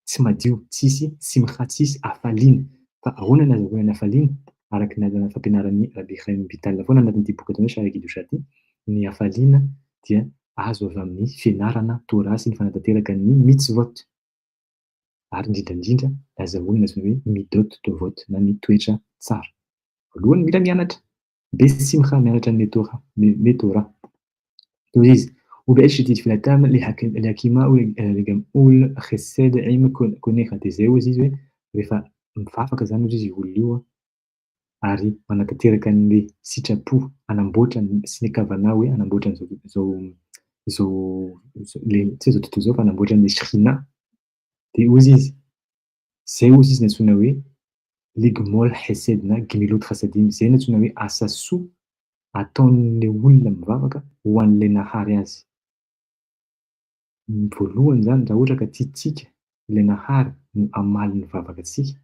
tsy madio, tsisy simcha, tsisy hafaliana. Fa ahoana ny azahoana ny hafaliana? Araka ny fampianaran'ny Abiraim Vital foana anatin'ity boky atao hoe Shara Kidusha ity, ny hafaliana dia azo avy amin'ny fianarana Torah sy ny fanatanteraka ny mitzvot. Ary indrindrandrindra azahoana ny antsoina hoe midot tovot na ny toetra tsara. Voalohany mila mianatra be simcha mianatra ny Torah. Toy izy وبعيش في الأيام لحكيمة ول خساد عيم كونيخا. Dia izay hozy izy hoe rehefa mivavaka zany hozy izy olo io ary manatanteraka an'ilay sitrapo anamboatra sy ny kavana hoe anamboatra izao tontolo izao fa anamboatra an'ilay shekhinah. Dia hozy izy zay hozy izy ny antsoina hoe ligmol hesed na gmilut chasadim. Zay ny antsoina hoe asa soa ataon'ilay olona mivavaka ho an'ilay nahary azy. Voalohany zany raha ohatra ka tiantsika ilay nahary no hamaly ny vavakantsika,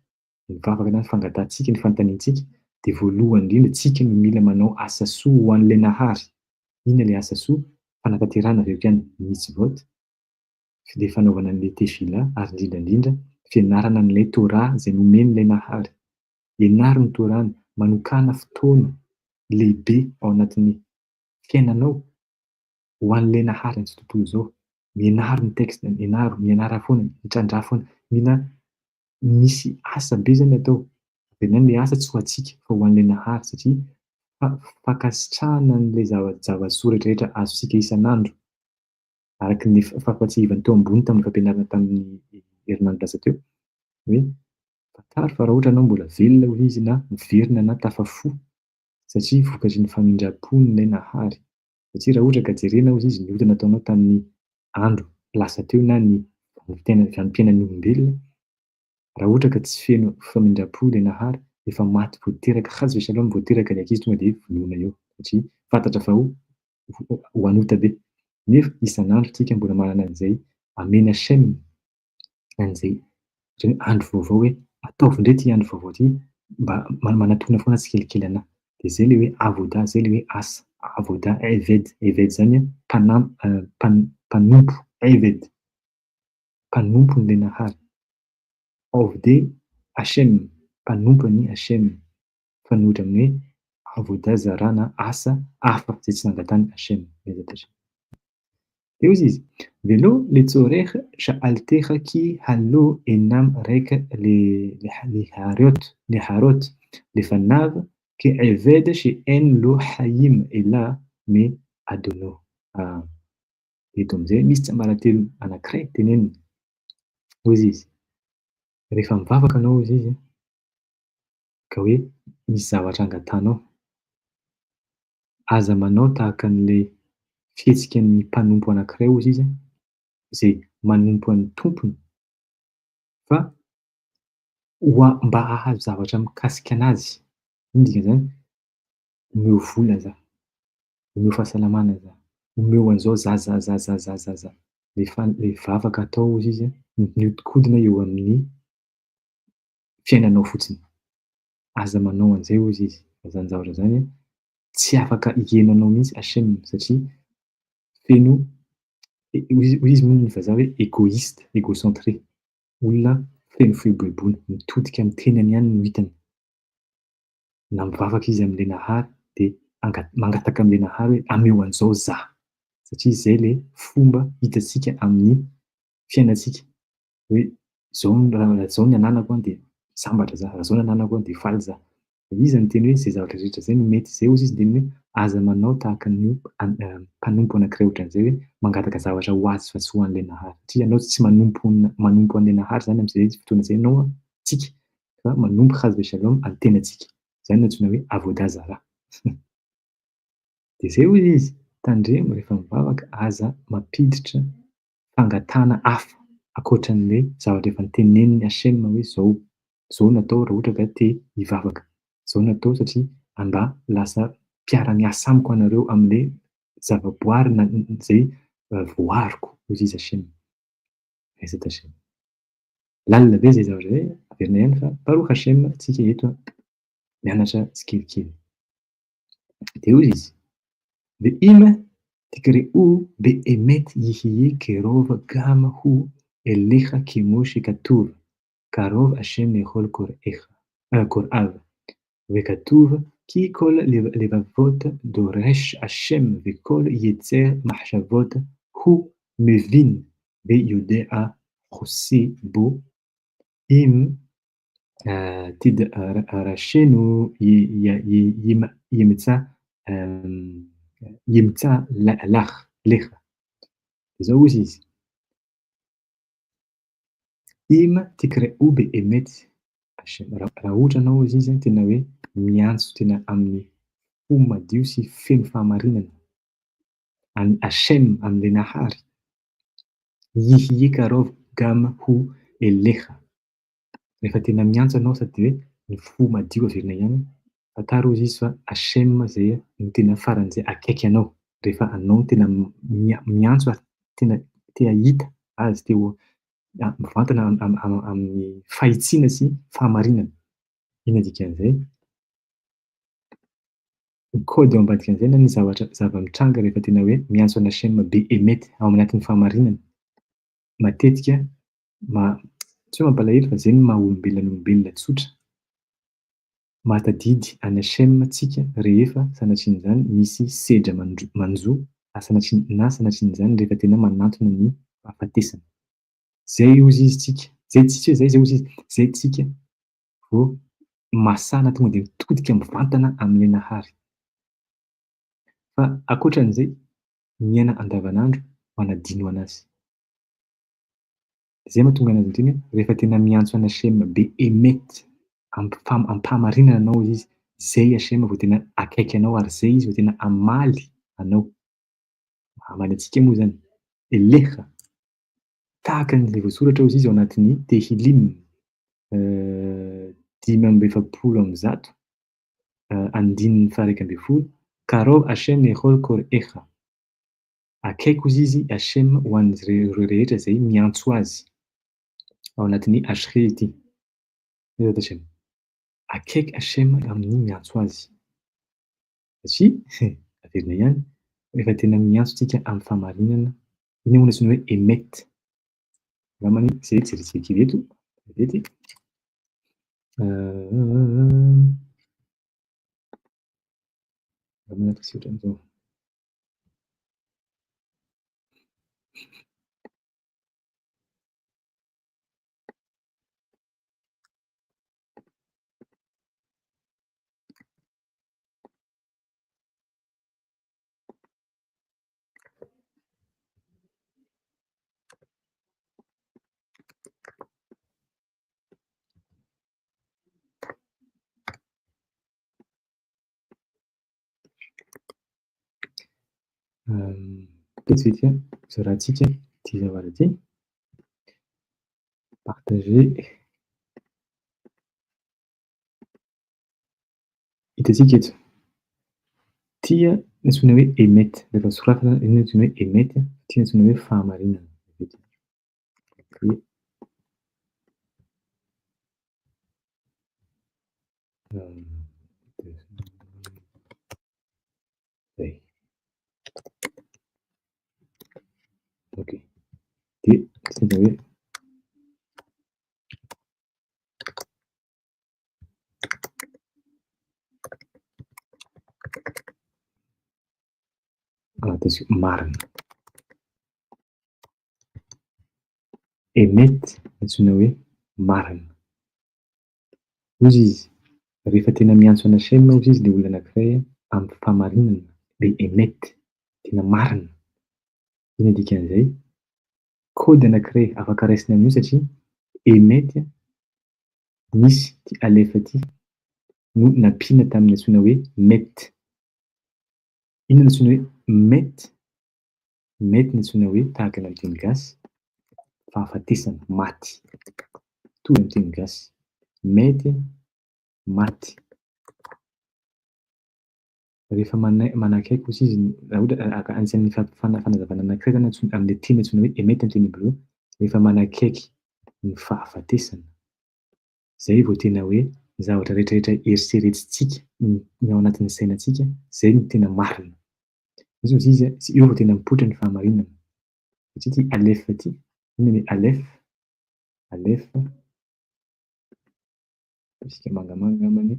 ny vavaka na ny fangatantsika, ny fanontaniantsika, dia voalohany indrindra tsika no mila manao asa soa ho an'ilay nahary. Inona ilay asa soa? Fanatanterahana avy eo ihany mitzvot, ilay fanaovana an'ilay tefila ary indrindrandrindra fianarana an'ilay Torah izay nomen'ilay nahary. Ianaro ny Torah, manokana fotoana lehibe ao anatin'ny fiainanao ho an'ilay nahary an'izao tontolo izao. Mianaro ny texte, mianara foana, mitrandraha foana. Mila misy asa be zany atao. Averina ihany ilay asa tsy ho antsika fa ho an'ilay nahary satria fankasitrahana an'ilay zava-tsoa rehetrarehetra azontsika isan'andro. Araka ny fahatsiavan'ny teo ambony tamin'ny fampianarana tamin'ny herinandro lasa teo hoe fantaro fa raha ohatra ianao mbola velona hoy izy na miverina na tafafò satria vokatry ny famindram-pon'ilay nahary. Satria raha ohatra ka jerena hozy izy ny ota nataonao tamin'ny andro lasa teo na ny vanim-piainan'ny olombelona, raha ohatra ka tsy feno famindram-po ilay nahary efa maty voateraka, hazo shalom voateraka ilay ankizy tonga dia vonoina eo satria fantatra fa ho anota be. Nefa isan'andro tsika mbola manana an'izay amena HM an'izay andro vaovao hoe ataovy indray ity andro vaovao ity mba manatona foana tsikelikely anahy. Dia izay ilay hoe avoda, izay ilay hoe asa avoda eved. Eved zany mpanompo Eved, mpanompony le nahary. Of de Hashem, mpanompony Hashem. Mifanohitra amin'ny hoe avoda zarà na asa hafa zay tsy nangatany Hashem. De hoy izy: "Velô letsorech sha'altecha ki halo enam raika leharot lefanav ke'eved she'en lo hayim ela me adono." Eto am'zay misy tsiambaratelo anankiray teneniny. Hoy izy: "Rehefa mivavaka anao" hozy izy ka hoe misy zavatra angatanao, aza manao tahaka an'le fihetsikin'ny mpanompo anankiray hozy izy zay manompo an'ny tompony fa mba hahazo zavatra mikasika anazy. Ino dikan'izany? Omeo vola za, omeo fahasalamana za, omeo an'izao za. Le vavaka atao hozy izy mihodinkodina eo amin'ny fiainanao fotsiny. Aza manao an'izay hozy izy. Zany zavatra zany tsy afaka ienanao mihitsy Hashem satria feno hoy izy moa ny vazaha hoe égoïste, égocentré. Olona feno fihebohebohona, mitodika amin'ny tenany ihany no hitany. Na mivavaka izy am'le nahary de mangataka am'le nahary hoe ameo an'izao za, satria zay le fomba hitantsika amin'ny fiainantsika hoe raha zao ny ananako de sambatra za, raha zao ny ananako de faly za. De izy miteny hoe zay zavatra rehetra zay no mety. Zay hozy izy miteny hoe aza manao tahaka an'io mpanompo anankiray ohatran'izay hoe mangataka zavatra ho azy fa tsy ho an'le nahary. Satria ianao tsy manompo an'le nahary zany am'zay fotoana zay ianao tsika, fa manompo chaz ve shalom an'ny tenantsika. Zany no antsoina hoe avoda zarà. De zay hoy izy: "Tandremo rehefa mivavaka aza mampiditra fangatana hafa ankoatran'le zavatra efa noteneniny Hashem hoe zao no atao raha ohatra ka te hivavaka. Zao no atao satria mba lasa mpiara-miasa amiko anareo am'le zavaboary zay voariko", hozy izy Hashem. Lalina be zay zavatra zay, averina ihany fa Baruch Hashem tsika eto mianatra tsikelikely. De hoy izy: "Ve'im tikre'u be'emet yihye kerov gam hu elecha kemo shekatuv karov Hashem lechol kor'av וכתוב כי כל לבבות דורש השם וכל יצר מחשבות הוא מבין ויודע חוסה בו אם תדרשנו ימצא לך. זהו hozy izy: "Im tikra'u be'emet Hashem", raha ohatra anao hozy izy tena hoe miantso tena amin'ny fo madio sy feno fahamarinana Hashem am'le nahary, yihye karov gam hu elecha. Rehefa tena miantso anao sady hoe ny fo madio averina ihany, fantaro hozy izy fa Hashem zay no tena faran'izay akaiky anao. Rehefa anao no tena miantso ary tena te hahita azy, te ho mivantana amin'ny fahitsiana sy fahamarinana. Ina dikan'izay? Ny kôdy ao ambadikan'izay na ny zava-mitranga rehefa tena hoe miantso an'i Hashem be'emet ao anatin'ny fahamarinana. Matetika tsy hoe mampalahelo fa zay no maha-olombelona ny olombelona tsotra. Mahatadidy an'i Hashem tsika rehefa sanatrin'izany misy sedra manjo na sanatrin'izany rehefa tena manantona ny fahafatesana. Zay hozy izy tsika, zay hozy izy, zay tsika vao masana tonga de mitodika mivantana am'le nahary. Fa ankoatran'izay, miaina andavanandro manadino anazy. Zay mahatonga anazy miteny hoe rehefa tena miantso an'i Hashem be'emet am-pahamarinana anao hozy izy, zay Hashem vao tena akaiky anao ary zay izy vao tena hamaly anao. Hamaly antsika moa zany. Elecha, tahaka an'izay voasoratra hozy izy ao anatin'ny Tehilim 5:100, andininy 112: "Karov Hashem lechol kor'echa." Akaiky hozy izy Hashem ho an'ireo rehetra zay miantso azy. Ao anatin'ny Ashri ity. Akaiky Hashem amin'ny miantso azy. Satria averina ihany rehefa tena miantso tsika amin'ny fahamarinana Iny moa antsoina hoe émette. Angambany zay jerijery eto, vety. Angambany tsy ohatran'izao. Vetsivetsy zao rahantsika ty zavatra ty. Partager. Hitantsika eto. Tia ny antsoina hoe émette. Rehefa soratana iny antsoina hoe émette, ty antsoina hoe fahamarinana. Zay. Ok. De tena hoe attention marina. Émette antsoina hoe marina. Ozy izy rehefa tena miantso ana chaîne ozy izy le olona anankiray amin'ny fahamarinana de émette, tena marina. Ina dikan'izay? Kôdy anankiray afaka raisina amin'io satria émette misy ty alefa ty no nampiana tamin'ny antsoina hoe mette. Inona no antsoina hoe mette? Mette no antsoina hoe tahaka ny amin'ny teny gasy fahafatesana, maty. Mitovy amin'ny teny gasy. Mette, maty. Rehefa manakaiky ozy izy raha ohatra anisan'ny fanazavana anankiray zany amin'le teny antsoina hoe émette amin'ny teny hébreu, rehefa manakaiky ny fahafatesana, zay vao tena hoe ny zavatra rehetrarehetra eritreretintsika ny ao anatin'ny sainantsika, zay no tena marina. Izy ozy izy io vao tena mipoitra ny fahamarinana. Satria ty alefa ty, inona le alef? Alef, tsika mangamanga angambany.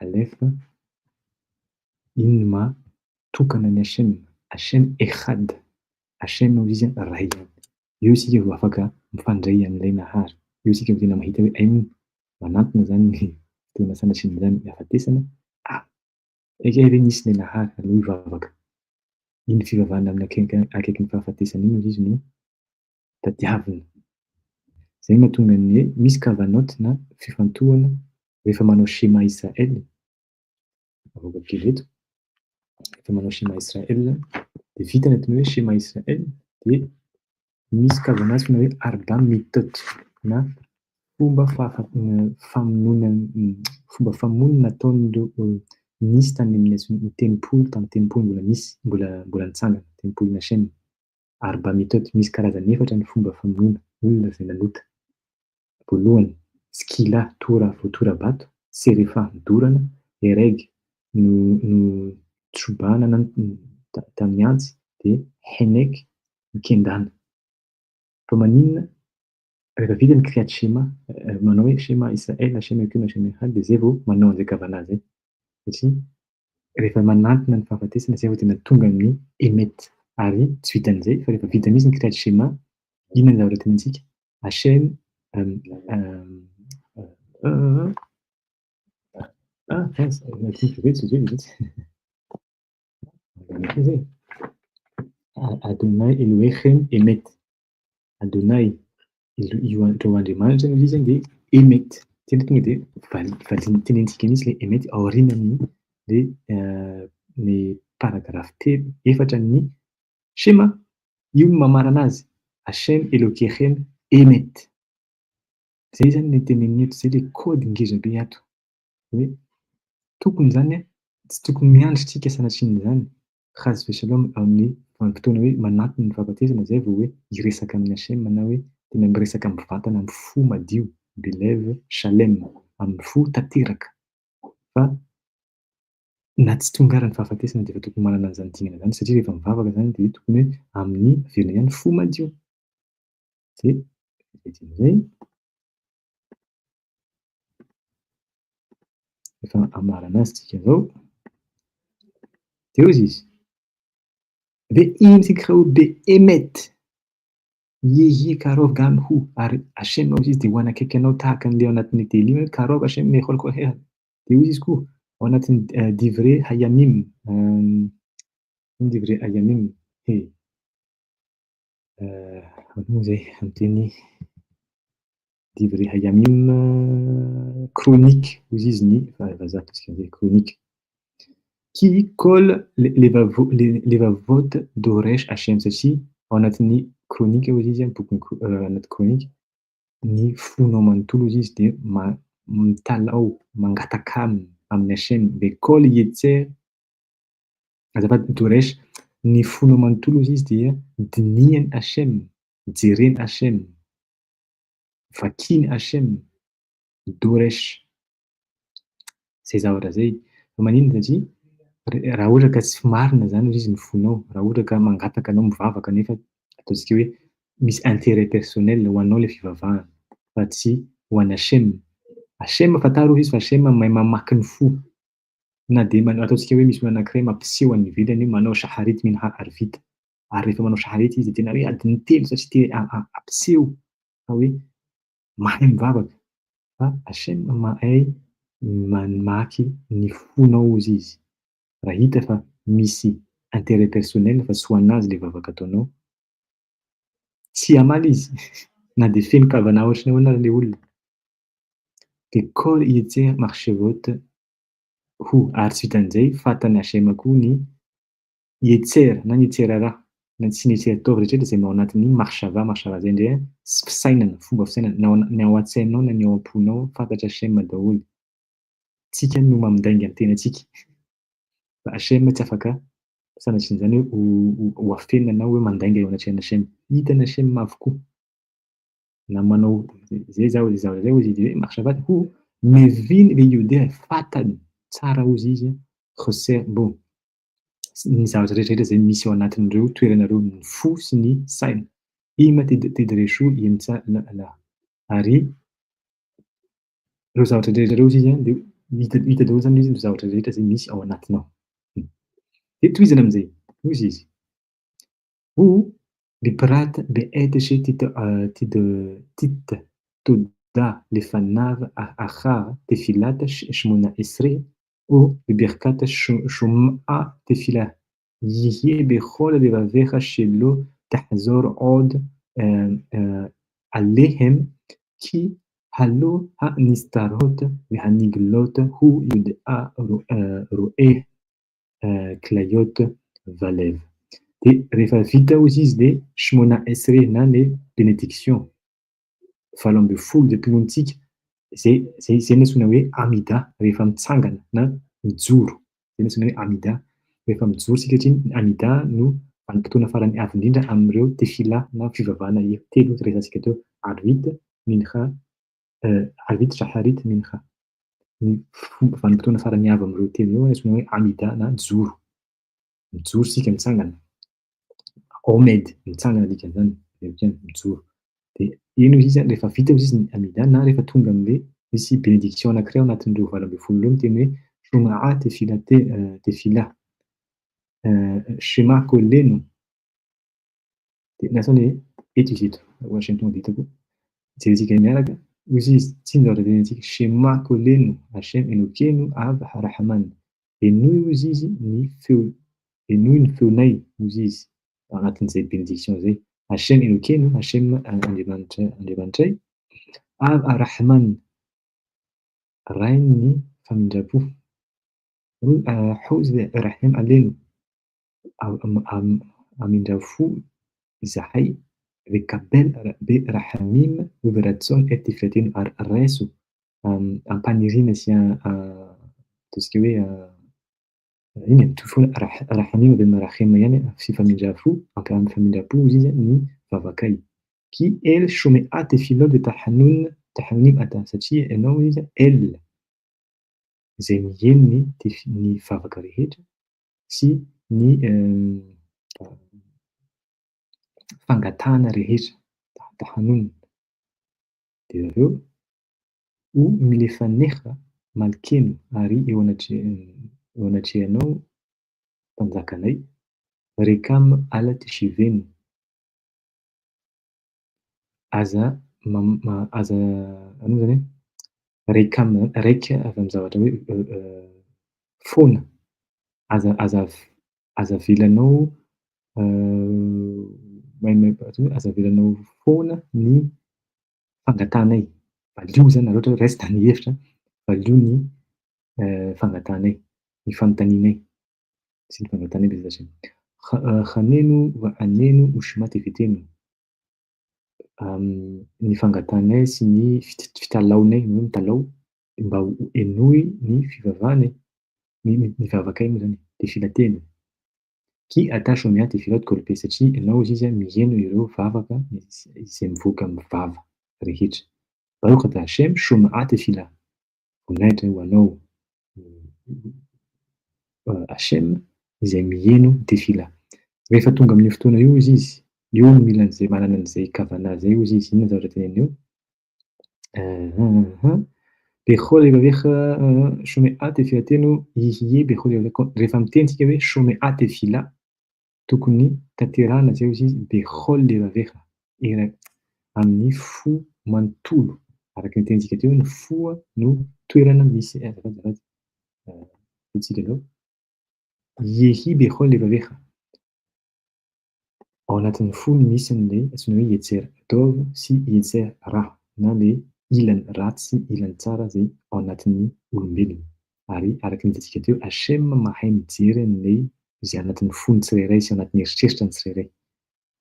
Alef, iny no mahatokana ny Hachem. Hachem echad. Hachem hozy izy ray ihany. Eo isika vao afaka mifandray amin'ilay nahary. Eo isika vao tena mahita hoe ainy manantona zany ny fotoana sanatria zany ny hafatesana. Ekay ve nisy ilay nahary aloha hivavaka. Iny fivavahana amin'ny akaikin'ny fahafatesana iny hozy izy no tadiavina. Zay mahatonga ny hoe misy kavanoty na fifantohana rehefa manao schéma Israël. Avoaka kely eto. Rehefa manao schéma Israël de vita ny atao hoe schéma Israël de misy kavana antsoina hoe arba mitot na fomba famonoana nataon'ireo nisy tany amin'ny tenimpolo tamin'ny tenimpolo mbola nisy mbola nitsangana tenimpolona Hachem. Arba mitot misy karazany efatra ny fomba famonoana olona izay nanota. Voalohany skila tora vao tora bato, serefa midorana, ereg no tsobana na tamin'ny antsy, de henek mikendana. Fa maninona rehefa vita ny créate schéma, manao hoe schéma Israël, schéma ekeo, schéma echad, de zay vao manao an'izay kavana zay. Satria rehefa manantona ny fahafatesana zay vao tena tonga amin'ny émette. Ary tsy vitan'izay fa rehefa vita mihitsy ny créate schéma, inona ny zavatra tenentsika? Hachem Adonai Elohechem émette. Adonai io Andriamanitra izy zany de émette. Tena tonga de tenentsika mihitsy le émette aorianan'ny le paragraphe telo efatra ny schéma. Io no mamarana azy. Hachem Elohechem émette. Zay zany no tenenina eto, zay le kôdy ngeza be ato. Hoe tokony zany tsy tokony miandry tsika sanatrian'izany. Hazo veshalom amin'ny fotoana hoe manantona ny fahafatesana zay vao hoe hiresaka amin'ny Hachem na hoe tena miresaka mivantana amin'ny fo madio, belève, shalem, amin'ny fo tanteraka. Fa Na tsy tonga ara ny fahafatesana de efa tokony manana an'izany dingana zany satria rehefa mivavaka zany de tokony hoe amin'ny velona ihany fo madio. De zay dikan'izay efa amarana azy tsika zao, de ozy izy: "Ve intsika be emety, ie karôva gamy ho" ary Hachem ozy izy de ho anakaiky anao tahaka an'le ao anatin'ny teny io hoe karôva Hachem meholkoheha. De ozy izy koa ao anatin'ny Divré Hayamim, ino Divré Hayamim? E ano moa zay amin'ny teny Divré Hayamim chronique ozy izy ny vazaha ataontsika an'izay chronique. Qui colle les vavotes d'Oresh Hachem satria ao anatin'ny chronique ozy izy boky anaty chronique ny fonao manontolo ozy izy de mitalao mangatakamy amin'ny Hachem bekôly ietser azafady d'Oresh ny fonao manontolo ozy izy dia dinihany Hachem, jereny Hachem, vakiny Hachem, d'Oresh. Zay zavatra zay. Fa maninona satria raha ohatra ka tsy marina zany ozy izy ny fonao, raha ohatra ka mangataka anao mivavaka nefa ataontsika hoe misy intérêt personnel ho anao le fivavahana fa tsy ho an'ny Hachem. Hachem fantaro ozy izy fa Hachem mahay mamaky ny fo. Na de ataontsika hoe misy olo anankiray mampiseho any ivelany hoe manao shaharit minha arvita. Ary rehefa manao shaharit izy de tena hoe adiny telo satria te hampiseho fa hoe mahay mivavaka. Fa Hachem mahay mamaky ny fonao ozy izy. Raha hita fa misy intérêt personnel fa tsy ho anazy le vavaka ataonao, tsy hamaly izy na de feno kavana ohatry ny ahoana ary le olona. De kôly ietser marchevote ho ary tsy vitan'izay fantany Hachem koa ny ietser na ny ietserara na tsy ny ietsertôvy rehetrarehetra zay ao anatin'ny marshava zay indray fisainana, fomba fisainana ny ao an-tsainao na ny ao am-ponao fantatra Hachem daholo. Tsika no mamindainga ny tenantsika. Fa Hachem tsy afaka sanatria an'izany hoe ho afenina na hoe mandainga eo anatrehana Hachem. Hitany Hachem avokoa. Na manao zay zavatra zay ozy izy hoe marshava ho meviny le Iodea fantany tsara ozy izy Joser bon ny zavatra rehetrarehetra zay misy ao anatin'ireo toerana reo ny fo sy ny saina. Ima tedresho la ary ireo zavatra rehetra reo ozy izy de hita daholo zany izy ireo zavatra rehetra zay misy ao anatinao. De tohizany am'zay, ozy izy: Ho biprata be'etishe tit toda lefanav achar tefilata shmona esre או בברכת שומעה תפילה. יהיה בכל לבביך שלא תחזור עוד עליהם, כי הלא הנסתרות והנגלות הוא יודע רואה כליות ולב. Rehefa vita ozy izy de Shmona Esre na le bénédiction valo ambin'ny folo de mpinonintsika zay no antsoina hoe Amida rehefa mitsangana na mijoro. Zay no antsoina hoe Amida rehefa mijoro sika satria ny Amida no vanim-potoana farany avo indrindra amin'ireo tefila na fivavahana telo rehefantsika teo Arvit, Mincha, Arvit, Shaharit, Mincha. Ny vanim-potoana farany avo amin'ireo telo ireo antsoina hoe Amida na joro. Mijoro sika mitsangana. Omed mitsangana dikan'izany mijoro. De iny ozy izy rehefa vita ozy izy ny Amida na rehefa tonga am'le misy bénédiction anankiray ao anatin'ireo valo ambin'ny folo ireo miteny hoe Shomaa tefila Shema koleno. De nasany hoe eto izy eto Hachem tonga de hitako jerentsika miaraka ozy izy tsy ny zavatra tenentsika Shema koleno Hachem enokeno av rahman. Enoy ozy izy ny feo, enoy ny feonay ozy izy anatin'izay bénédiction zay. Hachem enokeno, Hachem andriamanitray, av rahman ray ny famindrapo. Hozy rahem aleno amindrafo izahay vekabel berahamim uveratson et tifleteno ary raiso ampanirina sy ataontsika hoe iny mitovy foana rahamim be marahema ihany fifamindrafo amifamindram-po ozy izy ny vavakay. Ki el shomea tefilot de tahanonim ata satria ianao izy el zay miheno ny vavaka rehetra sy ny fangatahana rehetra tahanonona. De aveo o milefaneha malokelo ary eo anatrehanao mpanjakanay, rekamo ala ty siveny. Aza aza ano zany hoe rekamo raika avy amy zavatra hoe foana, aza avelanao aza avelanao foana ny fangatahanay. Valio zany raha ohatra hoe reste ny hevitra, valio ny fangatahanay, ny fanontanianay sy ny fangatanay be zaatra. Haneno va haneno hoso-maty avy eteno. Ny fangatahanay sy ny fitalaonay, mitalao mba ho henoy ny fivavahanay, ny vavakay moa zany, de filately. Qui attache au mien tes filottes colpées satria ianao izy izy a miheno ireo vavaka izay mivoaka amy vava rehetra. Baruch ata Hashem shomea tefila. Voninahitra ho anao Hashem izay miheno tefila. Rehefa tonga amin'io fotoana io izy, io no mila an'izay manana an'izay kavana zay io izy, inona zavatra teneniny eo? Bechol levavecha shomea tefila teno ihie bechol levavecha. Rehefa miteny tsika hoe shomea tefila, tokony tanterahana zay izy bechol levavecha, amin'ny fo manontolo. Araky ny tenintsika teo, ny fo no toerana misy azafady tsika aloha. Yehi bechol levavecha. Ao anatin'ny fo no misy an'ilay antsoina hoe yetzer tov sy yetzer ra, na le ilany ratsy sy ilany tsara zay ao anatin'ny olombelona. Ary araky ny hitantsika teo, Hashem mahay mijery an'ilay izay anatin'ny fony tsirairay sy anatin'ny eritreritry ny tsirairay.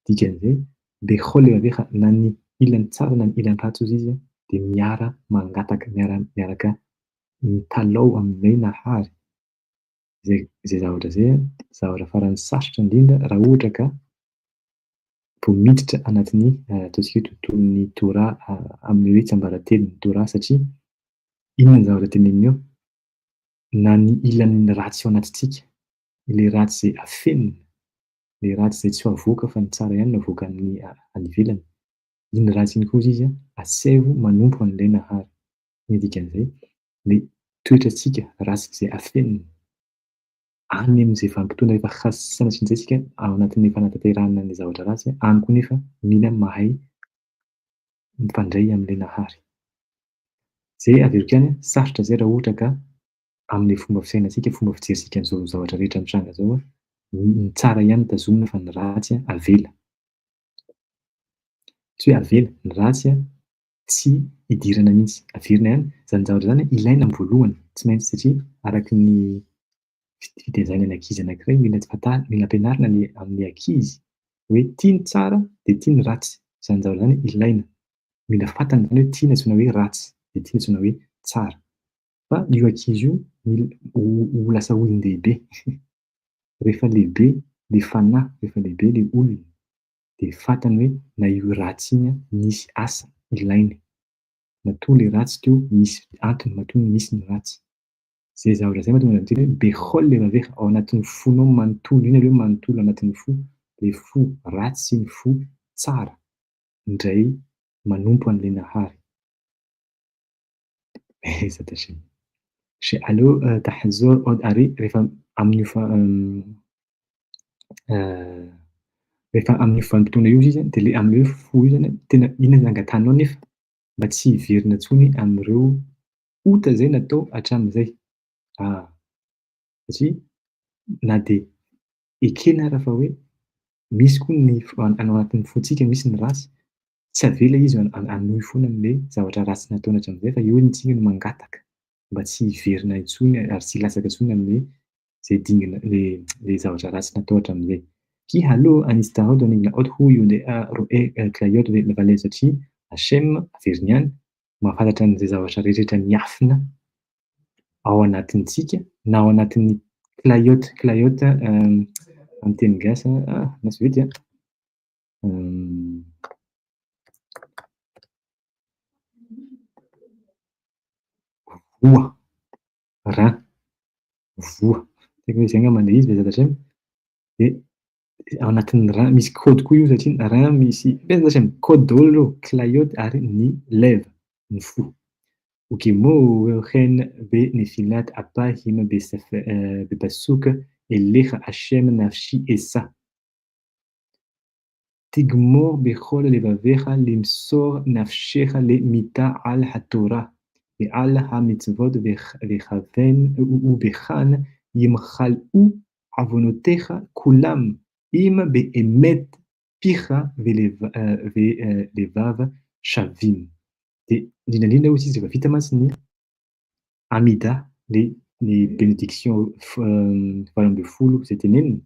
Dikan'izay bechol levavecha, na ny ilany tsara na ny ilany ratsy ozy izy de miaraka mitalao aminay nahary. Zay zavatra zay zavatra farany sarotra indrindra raha ohatra ka vao miditra anatin'ny ataontsika hoe tontolon'ny Torah amin'ny hoe tsiambaratelon'ny Torah satria inona ny zavatra teneniny eo? Na ny ilan'ny ratsy ao anatintsika, le ratsy zay afenina, le ratsy zay tsy ho avoaka fa ny tsara ihany no avoaka any ivelany. Iny ratsy iny koa ozy izy asevo manompo an'ilay nahary. Iny dikan'izay le toetrantsika ratsy zay afenina any am'izay vanim-potoana rehefa sanatria an'izay tsika ao anatin'ny fanatanterahana an'ilay zavatra ratsy, any koa nefa mila mahay mifandray am'ilay nahary. Zay averiko ihany sarotra zay raha ohatra ka am'le fomba fisainantsika, fomba fijeritsika an'izao zavatra rehetra mitranga zao ny tsara ihany tazomina fa ny ratsy avela. Tsy hoe avela, ny ratsy tsy idirana mihitsy, averina ihany. Zany zavatra zany ilaina amy voalohany, tsy maintsy satria araky ny fitaizana ny ankizy anankiray mila mila ampianarina amin'ny ankizy hoe ty ny tsara de ty ny ratsy. Zany zavatra zany ilaina. Mila fantany zany hoe ty no antsoina hoe ratsy de ty no antsoina hoe tsara. Fa io ankizy io ho lasa olon-dehibe. Rehefa lehibe le fanahy, rehefa lehibe le olona de fantany hoe na io ratsy iny misy asa ilainy. Matoa le ratsy teo misy antony matoa misy ny ratsy. Zay zavatra zay mahatonga an'izay miteny hoe bechol levavecha, ao anatin'ny fonao manontolo, iny aloha manontolo anatin'ny fo, le fo ratsy sy ny fo tsara indray manompo an'ilay nahary. Ezat Hashem. She'alo tahzor od ary rehefa amin'io rehefa amin'io vanim-potoana io izy de le am'le fo io zany tena iny no angatahanao nefa mba tsy hiverina intsony am'ireo ota zay natao hatramin'izay. Satria na de ekena ary fa hoe misy koa ny ao anatin'ny fontsika misy ny ratsy, tsy avela izy hanohy foana am'le zavatra ratsy nataony hatramin'izay fa eo isika no mangataka mba tsy hiverina intsony ary tsy hilatsaka intsony am'le zay dingana le zavatra ratsy natao hatramin'izay. Qui hallå anistarod an'igna ot hojonde roe klaiot valay satria Hashem averiny ihany mahafantatra an'izay zavatra rehetrarehetra miafina ao anatintsika na ao anatin'ny klaiot amin'ny teny gasy lasa vety voa. rein, voa, haiko hoe zay angamba le izy bezatra amiko de ao anatin'ny rein misy code koa io satria rein misy bezatra amiko code daholo reo, cliote ary ny lèvre, ny fo. وكيمو بنفيلات أباهيم ببسوك الليخ أشام نفشي إسا تيجمو بخول لبافيخا لمسور نفشيخا لميتا على حتورا بأل هامتفود بخافين وبخان يمخل أو عفونوتيخا كلام إما بإمت بيخا بليفاف شافين دي لينا aussi zay efa vita mantsy ny Amida, ny bénédiction valo amby folo zay teneniny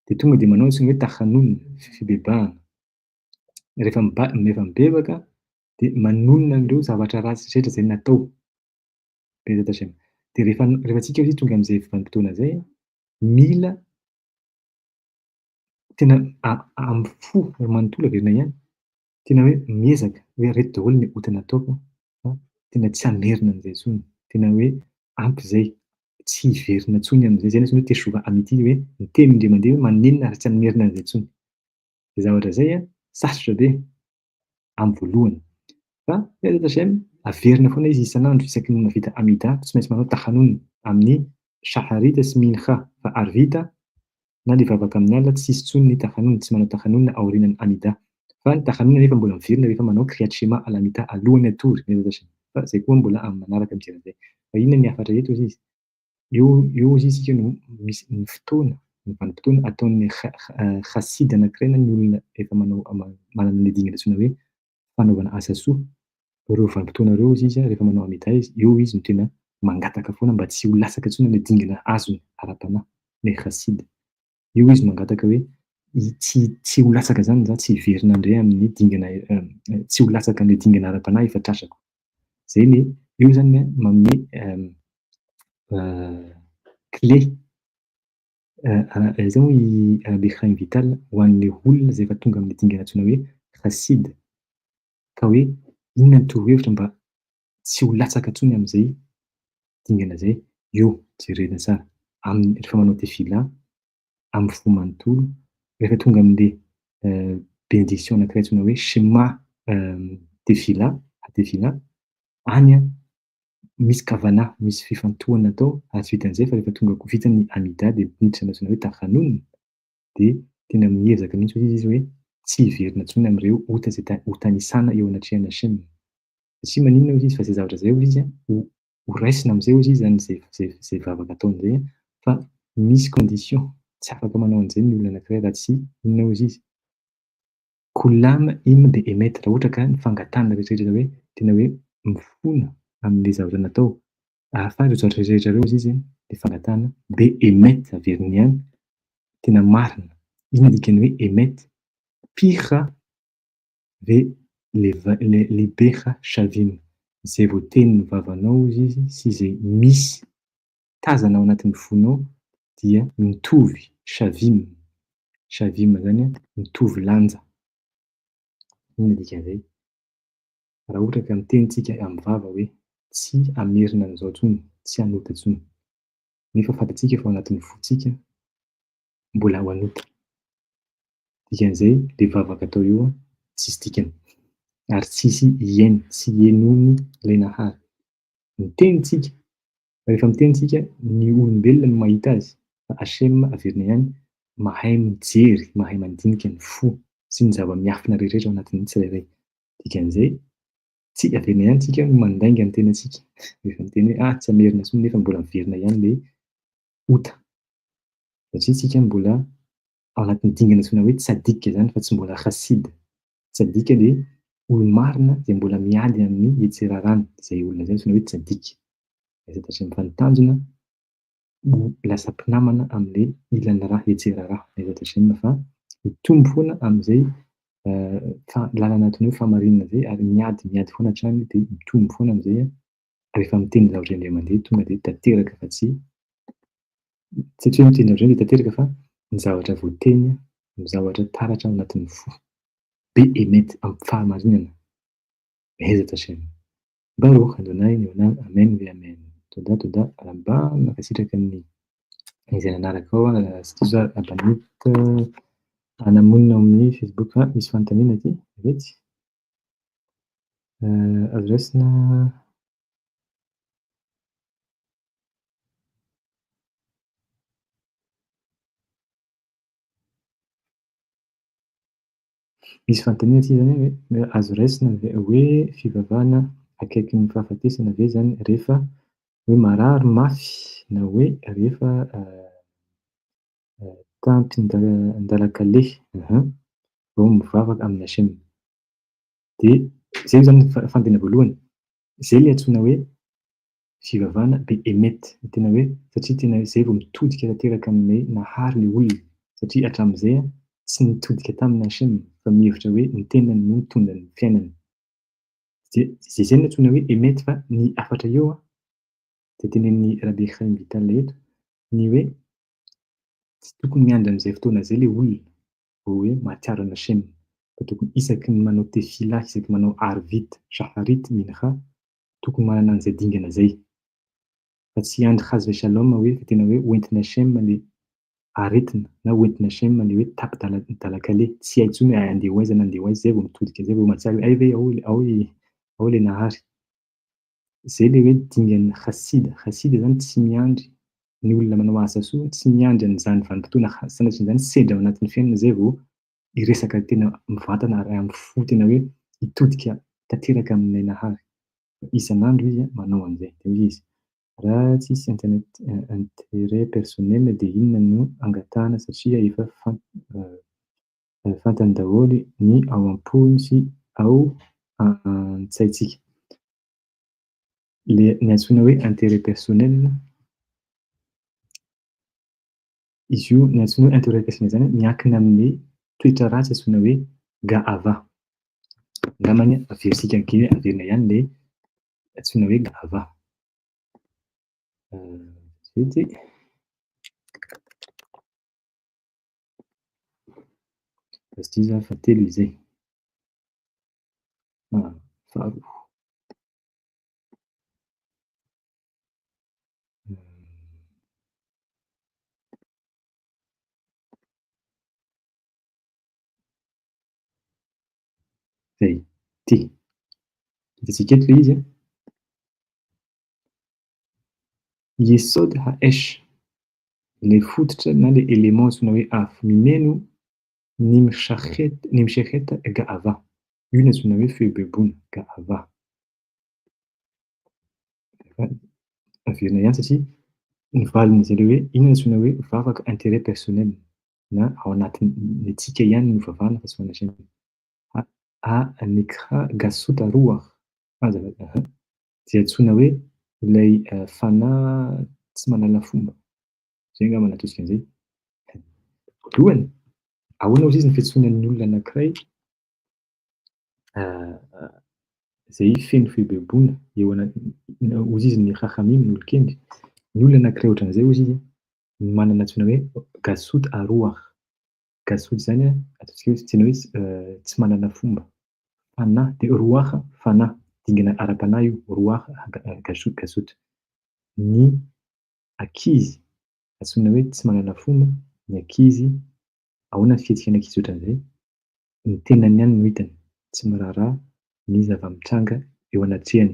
de tonga de manao antsoina hoe tahanonina, fibebahana. Rehefa mibebaka de manonona an'ireo zavatra ratsy rehetra zay natao. Bezatra hatrany. De rehefa tsika izy tonga am'zay vanim-potoana zay a, mila tena amy fo ary manontolo averina ihany, tena hoe miezaka hoe reto daholo ny ota nataoko fa tena tsy hamerina an'izay intsony. Tena hoe ampy zay, tsy hiverina intsony am'zay. Zay ny antsoina hoe tesova amity hoe miteny indray mandeha hoe manenina ary tsy hamerina an'izay intsony. De zavatra zay a, sarotra be amy voalohany fa bezatra sy aigny averina foana izy isan'andro isaky ny mahavita Amida, tsy maintsy manao tahanunina amin'ny Shaharita sy Mincha fa Arvita na le vavaka amin'ny alina tsisy intsony ny tahanunina, tsy manao tahanunina aorianan'ny Amida. Fa ny tahanunina nefa mbola miverina rehefa manao Kriyat Shema Alamita alohan'ny atory, bezatra sy aigny. Fa zay koa mbola amin'ny manaraka am'zay. Fa inona ny hafatra eto izy? Eo izy isika no misy ny fotoana, ny vanim-potoana ataon'ny chaside anankiray na ny olona efa manao manana ny dingana antsoina hoe fanaovana asa soa. Reo vanim-potoana reo izy rehefa manao Amida izy, eo izy no tena mangataka foana mba tsy ho lasaka intsony ny dingana azony ara-panahy, le chaside. Eo izy mangataka hoe tsy ho lasaka zany za tsy hiverina indray amin'ny dingana tsy ho lasaka an'le dingana ara-panahy efa tratrako. Zay le eo zany manome clé zany hoe lechain vital ho an'le olona zay efa tonga amin'ny dingana antsoina hoe chaside ka hoe inona ny torohevitra mba tsy ho latsaka intsony am'zay dingana zay, eo jerena tsara rehefa manao tefila, amy fo manontolo, rehefa tonga am'le bénédiction anankiray antsoina hoe Shema tefila, any a misy kavanà, misy fifantohana atao ary tsy vitan'izay fa rehefa tonga vita ny Amida de miditra ny antsoina hoe tahanunina de tena miezaka mihitsy izy hoe tsy hiverina intsony am'ireo ota zay ho tanisana eo anatrehana Shem. Satria maninona hozy izy fa zay zavatra zay hozy izy a ho raisina am'zay hozy izy zany zay vavaka ataony zay a fa misy condition, tsy afaka manao an'izay ny olona anankiray raha tsy inona hozy izy kolama iny de émettre raha ohatra ka ny fangatahana rehetrarehetra hoe tena hoe mifono am'le zavatra natao ahafaha ireo zavatra rehetrarehetra reo izy le fangatahana de émettre averiny ihany tena marina. Iny dikany hoe émettre picha lebecha shavim, zay voatenin'ny vavanao hozy izy sy zay misy tazana ao anatin'ny fonao dia mitovy shavim. Shavim zany a mitovy lanja. Inona dikan'izay? Raha ohatra ka mitenintsika amy vava hoe tsy hamerina an'izao intsony, tsy hanota intsony. Nefa fantatsika fa ao anatin'ny fontsika mbola ho hanota. Dikan'izay le vavaka atao eo a tsisy dikany ary tsisy iainy, tsy ienony ilay nahary. Miteny tsika, rehefa miteny tsika ny olombelona no mahita azy fa Hashem averina ihany mahay mijery, mahay mandinika ny fo sy ny zava-miafina rehetrarehetra ao anatin'ny tsirairay. Dikan'izay tsy averina ihany tsika no mandainga ny tenantsika rehefa miteny hoe tsy hamerina intsony nefa mbola miverina ihany le ota. Satria tsika mbola ao anatin'ny dingana antsoina hoe tsadika zany fa tsy mbola chaside. Tsadika le olo-marina zay mbola miady amin'ny etserarana, zay olona zay antsoina hoe tsadika. Bezatra sy ny tanjona ho lasa mpinamana am'le ilan'ny rà etserarà, bezatra sy fa mitombo foana am'zay lalana antsoina hoe famarinana zay ary miady foana hatrany de mitombo foana am'zay a rehefa miteny zavatra indray mandeha tonga de tanteraka fa tsy hoe miteny zavatra de tanteraka fa ny zavatra voateny, ny zavatra taratra ao anatin'ny fo. Be émettre amy fahamarinana. Bezatra sy aigny. Baruch Adonai Amen ve Amen. To da mba mankasitraka ny izay nanaraka ao sy diso Abanita hanamonina ao amin'ny Facebook. Misy fanontaniana aty retsy. Azo raisina misy fanontaniana aty zany hoe azo raisina hoe fivavahana akaiky ny fahafatesana ve zany rehefa hoe marary mafy na hoe rehefa tampin-dalan-kalehy vao mivavaka amin'ny HM. Dia zay zany fanontaniana voalohany. Zay ilay antsoina hoe fivavahana be-emety. Tena hoe satria tena izay vao mitodika tanteraka amin'ny nahary ilay olona. Satria hatramin'izay tsy nitodika tamin'ny HM fa mihevitra hoe ny tenany no nitondra ny fiainany. Dia izay no antsoina hoe emety. Fa ny afatra eo dia tenenin'ny Rabe Chaim Vital eto ny hoe tsy tokony miandry amin'izay fotoana izay ilay olona vao hoe mahatsiaro ny HM. Fa tokony isaky ny manao tefila, isaky manao arvit, shaharit, mincha, tokony manana an'izay dingana izay. Fa tsy andry hazo shalom hoe tena hoe hoentin'ny HM ilay aretina na hoentin'ny HM ilay hoe tapin-dalan-kalehy. Tsy hay intsony hoe andeha ho aiza na andeha ho aiza, izay vao mitodika, izay vao mahatsiaro hoe ay ve ao ilay nahary. Izay ilay hoe dingan'ny hasida. Hasida zany tsy miandry ny olona manao asa soa, tsy miandry an'izany vanim-potoana sanatria izany sedra ao anatin'ny fiainana izay vao hiresaka tena mivantana ary amin'ny fo tena hoe hitodika tanteraka amin'ny nahary. Isan'andro izy manao an'izay. Dia hoy izy raha tsisy intérêt personnel dia inona no angatahana satria efa fantany daholo ny ao am-pony sy ao an-tsaintsika. Ny antsoina hoe intérêt personnel, izy io ny antsoina hoe intérêt personnel zany miankina amin'ny toetra ratsy antsoina hoe gahava. Angambany averisika kely averina ihany ilay antsoina hoe gahava. Zay azo diso fahatelo izay. Faharoa. Zay. Ty. Hitantsika eto ilay izy. Yesod ha-esh. Ilay fototra na ilay élément antsoina hoe afo mimeno nimshecheta gahava. Io no antsoina hoe fehibebona gahava. Averina ihany satria ny valin'izay ilay hoe inona no antsoina hoe vavaka intérêt personnel na ao anatin'ny antsika ihany no vavahana fa tsy ho an'ny HM. Nekha gasota roa. Dia antsoina hoe ilay fanahy tsy manana fomba. Zay angamba no atosika an'izay. Voalohany, ahoana ozy izy ny fiantsoana ny olona anankiray izay feno fehibebona eo ozy izy ny chachamim ny olon-kendry. Ny olona anankiray ohatran'izay ozy izy manana antsoina hoe gasot aroa. Gasot zany ataontsika hoe tena hoe tsy manana fomba. Fanahy dia roaha fanahy. Dingana ara-panahy io. Roaha gasot. Ny ankizy antsoina hoe tsy manana fomba. Ny ankizy, ahoana ny fihetsikana ankizy ohatran'izay? Ny tenany ihany no hitany. Tsy miraharaha ny zava-mitranga eo anatrehany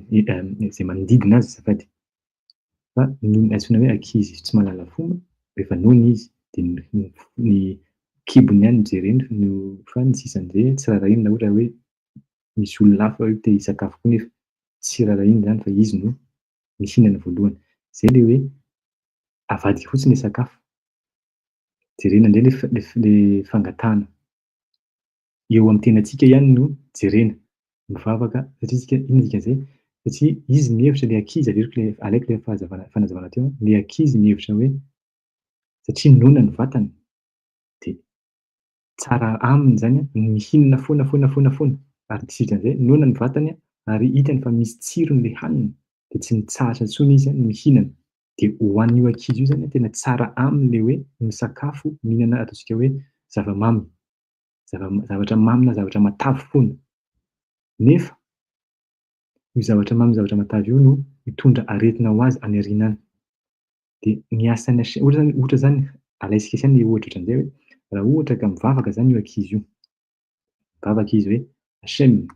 izay manodidina azy azafady. Fa ny antsoina hoe ankizy tsy manana fomba rehefa noana izy dia ny kibony ihany no jereny fa ny sisan'izay tsy rarahiana ohatra hoe misy olona hafa hoe te hisakafo koa nefa tsy rarahiana zany fa izy no mihinana voalohany. Izay ilay hoe avadika fotsiny ilay sakafo. Jerena indray ilay fangatahana. Eo amin'ny tenantsika ihany no jerena mivavaka satria isika inona dikan'izay? Satria izy mihevitra ilay ankizy alaiko ilay fanazavana teo. Ilay ankizy mihevitra hoe satria noana ny vatany dia tsara aminy zany mihinana foana ary dikan'izay noana ny vatany ary hitany fa misy tsirony ilay hanina dia tsy mitsahatra intsony izy ny mihinana. Dia ho an'io ankizy io zany tena tsara aminy ilay hoe misakafo mihinana ataontsika hoe zavamamy. Zavatra mamy na zavatra matavy foana. Nefa io zavatra mamy zavatra matavy io no mitondra aretina ho azy any aoriana any. De ny asan'ny ohatra zany alaitsika saina le ohatra ohatran'izay hoe raha ohatra ka mivavaka zany io ankizy io, mivavaka izy hoe Hachem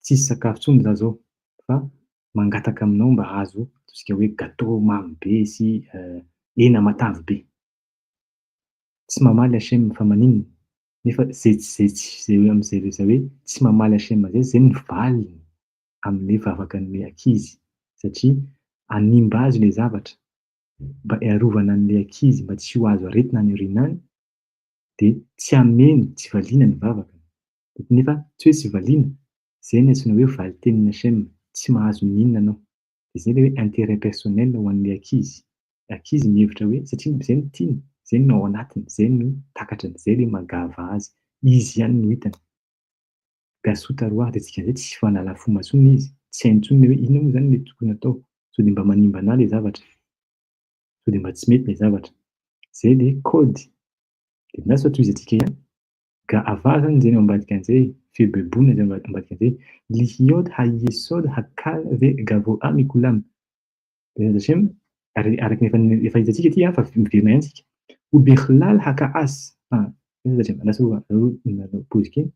tsisy sakafo intsony za zao fa mangataka aminao mba ahazo ataontsika hoe gâteau mamy be sy hena matavy be. Tsy mamaly Hachem fa maninona? Nefa zay am'zay resaka hoe tsy mamaly Hachem zay, zay ny valiny amin'ilay vavakan'ilay ankizy satria hanimba azy ilay zavatra mba hiarovana an'ilay ankizy mba tsy ho azo aretina any aoriana any de tsy hameno, tsy valiana ny vavaka. Nefa tsy hoe tsy valiana, zay no antsoina hoe valitenin'ny Hachem, tsy mahazo n'inona anao. De zay ilay hoe intérêt personnel ho an'ilay ankizy. Ankizy mihevitra hoe satria zay no tiany, zay no ao anatiny, zay no takatrany, zay le mahagava azy, izy ihany no hitany. Gasoa roa de dikan'izay tsy fahalala fomba intsony izy, tsy hainy intsony hoe inona moa zany le tokony atao, sao de mba manimba anahy le zavatra, sao de mba tsy mety le zavatra. Zay le kaody. De na sao tohizantsika ihany, ga'ava zany zany ao ambadika an'izay, fihebebonana zay ambadika an'izay, lihiôdy hahiesôdy hakal ve gavoa mikolamy. Hachem araky efa hitantsika ty fa miverina ihany tsika. Ubikhlal hakaas. Hachem manao pause kely.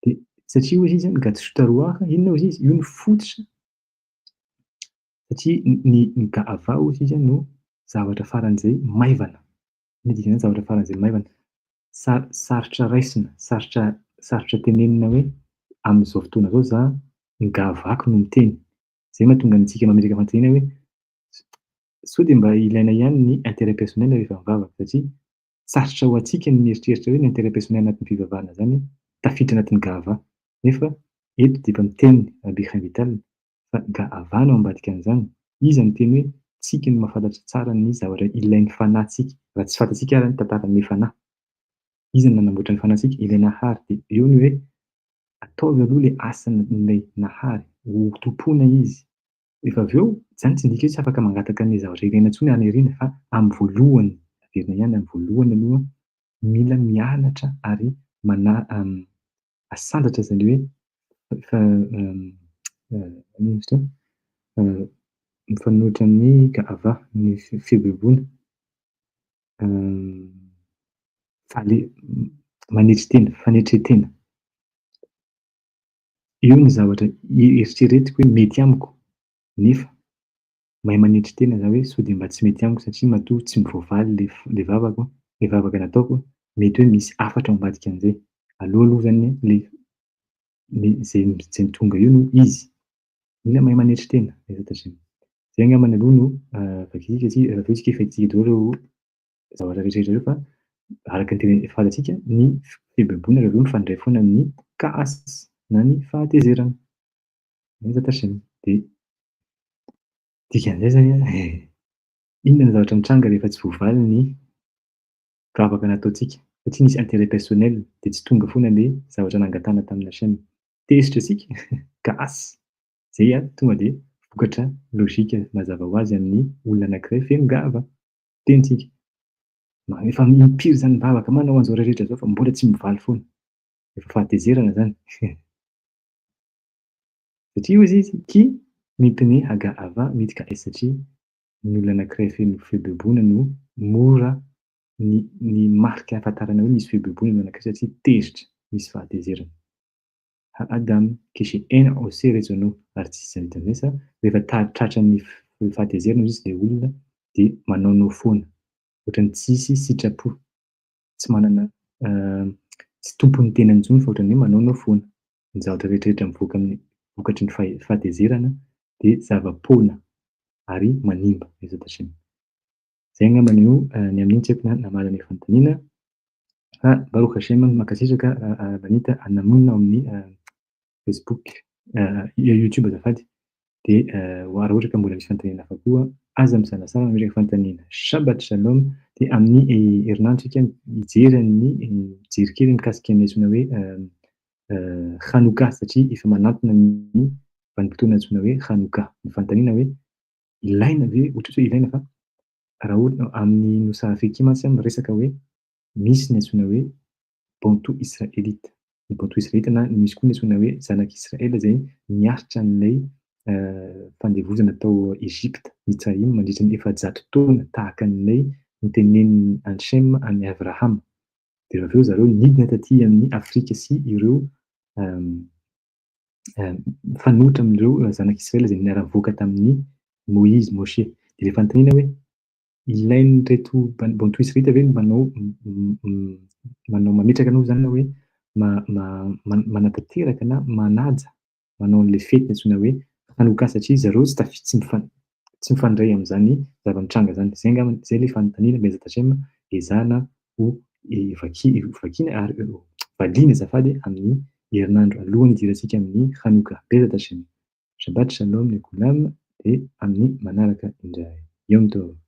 De satria hoy izy gatsota roa inona hoy izy? Io ny fototra satria ny ga'ava hoy izy no zavatra faran'izay maivana. Ino dikan'izany zavatra faran'izay maivana? Sarotra raisina, sarotra tenenina hoe amin'izao fotoana zao za ny gahavako no miteny. Zay mahatonga antsika mametraka fanontaniana hoe sao de mba ilaina ihany ny intérêt personnel rehefa mivavaka satria sarotra ho antsika ny mieritreritra hoe ny intérêt personnel anatin'ny fivavahana zany tafiditra anatin'ny ga'ava. Nefa eto de efa miteny Rabbi Chaim Vital fa ga'ava no ambadika an'izany. Iza no teny hoe tsika no mahafantatra tsara ny zavatra ilain'ny fanahintsika. Raha tsy fantatsika ary ny tantaran'ny fanahy. Iza no nanamboatra ny fanahintsika? Ilay nahary. De eo ny hoe ataovy aloha le asan'ilay nahary, ho tompona izy. Rehefa avy eo, zany tsy midika hoe tsy afaka mangataka an'ilay zavatra ilaina intsony any aoriana fa amin'ny voalohany, averina ihany amin'ny voalohany aloha mila mianatra ary asandratra zany hoe ino izy teo? Mifanohitra amin'ny ga'ava, ny fihebebona, manetry tena, fanetretena. Io ny zavatra eritreretiko hoe mety amiko nefa mahay manetry tena za hoe sao de mba tsy mety amiko satria matoa tsy mivoavaly le vavako, le vavaka nataoko mety hoe misy hafatra ao ambadika an'izay. Aleo aloha zany le zay tonga eo no izy. Mila mahay manetry tena. Zay angambany aloha no vakitsika satria raha vao isika efa hitsika daholo zavatra rehetrarehetra reo fa araka ny fantatsika ny fihebebona raha vao mifandray foana amin'ny ka'as na ny fahatezerana. De dikan'izay zany inona ny zavatra mitranga rehefa tsy voavaly ny vavaka nataontsika satria nisy intérêt personnel de tsy tonga foana le zavatra nangatahana tamin'ny Hachem. Tezitra antsika ka'as. Zay tonga de vokatra lôjika mazava ho azy amin'ny olona anankiray feno ga'ava. Tenitsika. Efa impiry zany mivavaka manao an'izao rehetrarehetra zao fa mbola tsy mivaly foana. Efa fahatezerana zany. Satria hoy izy qui mipne haga'ava midika satria ny olona anankiray feno fihebebona no mora ny marika ahafantarana hoe misy fihebebona io anankiray satria tezitra, misy fahatezerana. Adam que j'ai haine aussi raisonnaux ary tsy isan'izay sa rehefa tratran'ny fahatezerana izy le olona de manaonao foana. Ohatran'ny tsisy sitrapo, tsy manana tsy tompony tenany intsony fa ohatran'ny hoe manaonao foana. Ny zavatra rehetrarehetra mivoaka amin'ny vokatry ny fahatezerana de zava-poana ary manimba. Zay angambany no ny amin'iny tsy haiko na namalana ny fanontaniana fa Baruch Hashem mankasitraka Anita anamonina amin'ny Facebook, YouTube azafady. De raha ohatra ka mbola misy fanontaniana hafa koa aza misalasala mametraka fanontaniana. Shabbat shalom. De amin'ny herinandro isika hijery mijery kely mikasika ny antsoina hoe Chanukah satria efa manantona ny vanim-potoana antsoina hoe Chanukah. Ny fanontaniana hoe ilaina ve ohatrohatry hoe ilaina fa raha ohatra amin'ny nosy africain mantsy miresaka hoe misy ny antsoina hoe bantou israélite. Ny bantou israélite na misy koa ny antsoina hoe zanak'Israela zay miaritra an'ilay fandevozana tao Ezipta Mitzrayim mandritra ny efajato taona tahaka an'ilay notenenin'i Hanshem an'i Avraham. De avy eo zareo nidina taty amin'ny Afrika sy ireo mifanohitra am'ireo zanak'Israela zay niara-nivoaka tamin'ny Moïse, Moshe. De le fanontaniana hoe ilain'ireto banto israelita ve manao mametraka anao zany na hoe manatanteraka na manaja manao an'le fety antsoina hoe Hanoka satria zareo tsy mifandray am'zany zava-mitranga zany. Zay angambany zay le fanontaniana Bezat Hachem ezahana ho vakiana ary valiana azafady amin'ny herinandro alohan'ny idirantsika amin'ny Hanoka. Bezat Hachem. Shabbat shalom lekoulam de amin'ny manaraka indray. Yom tov.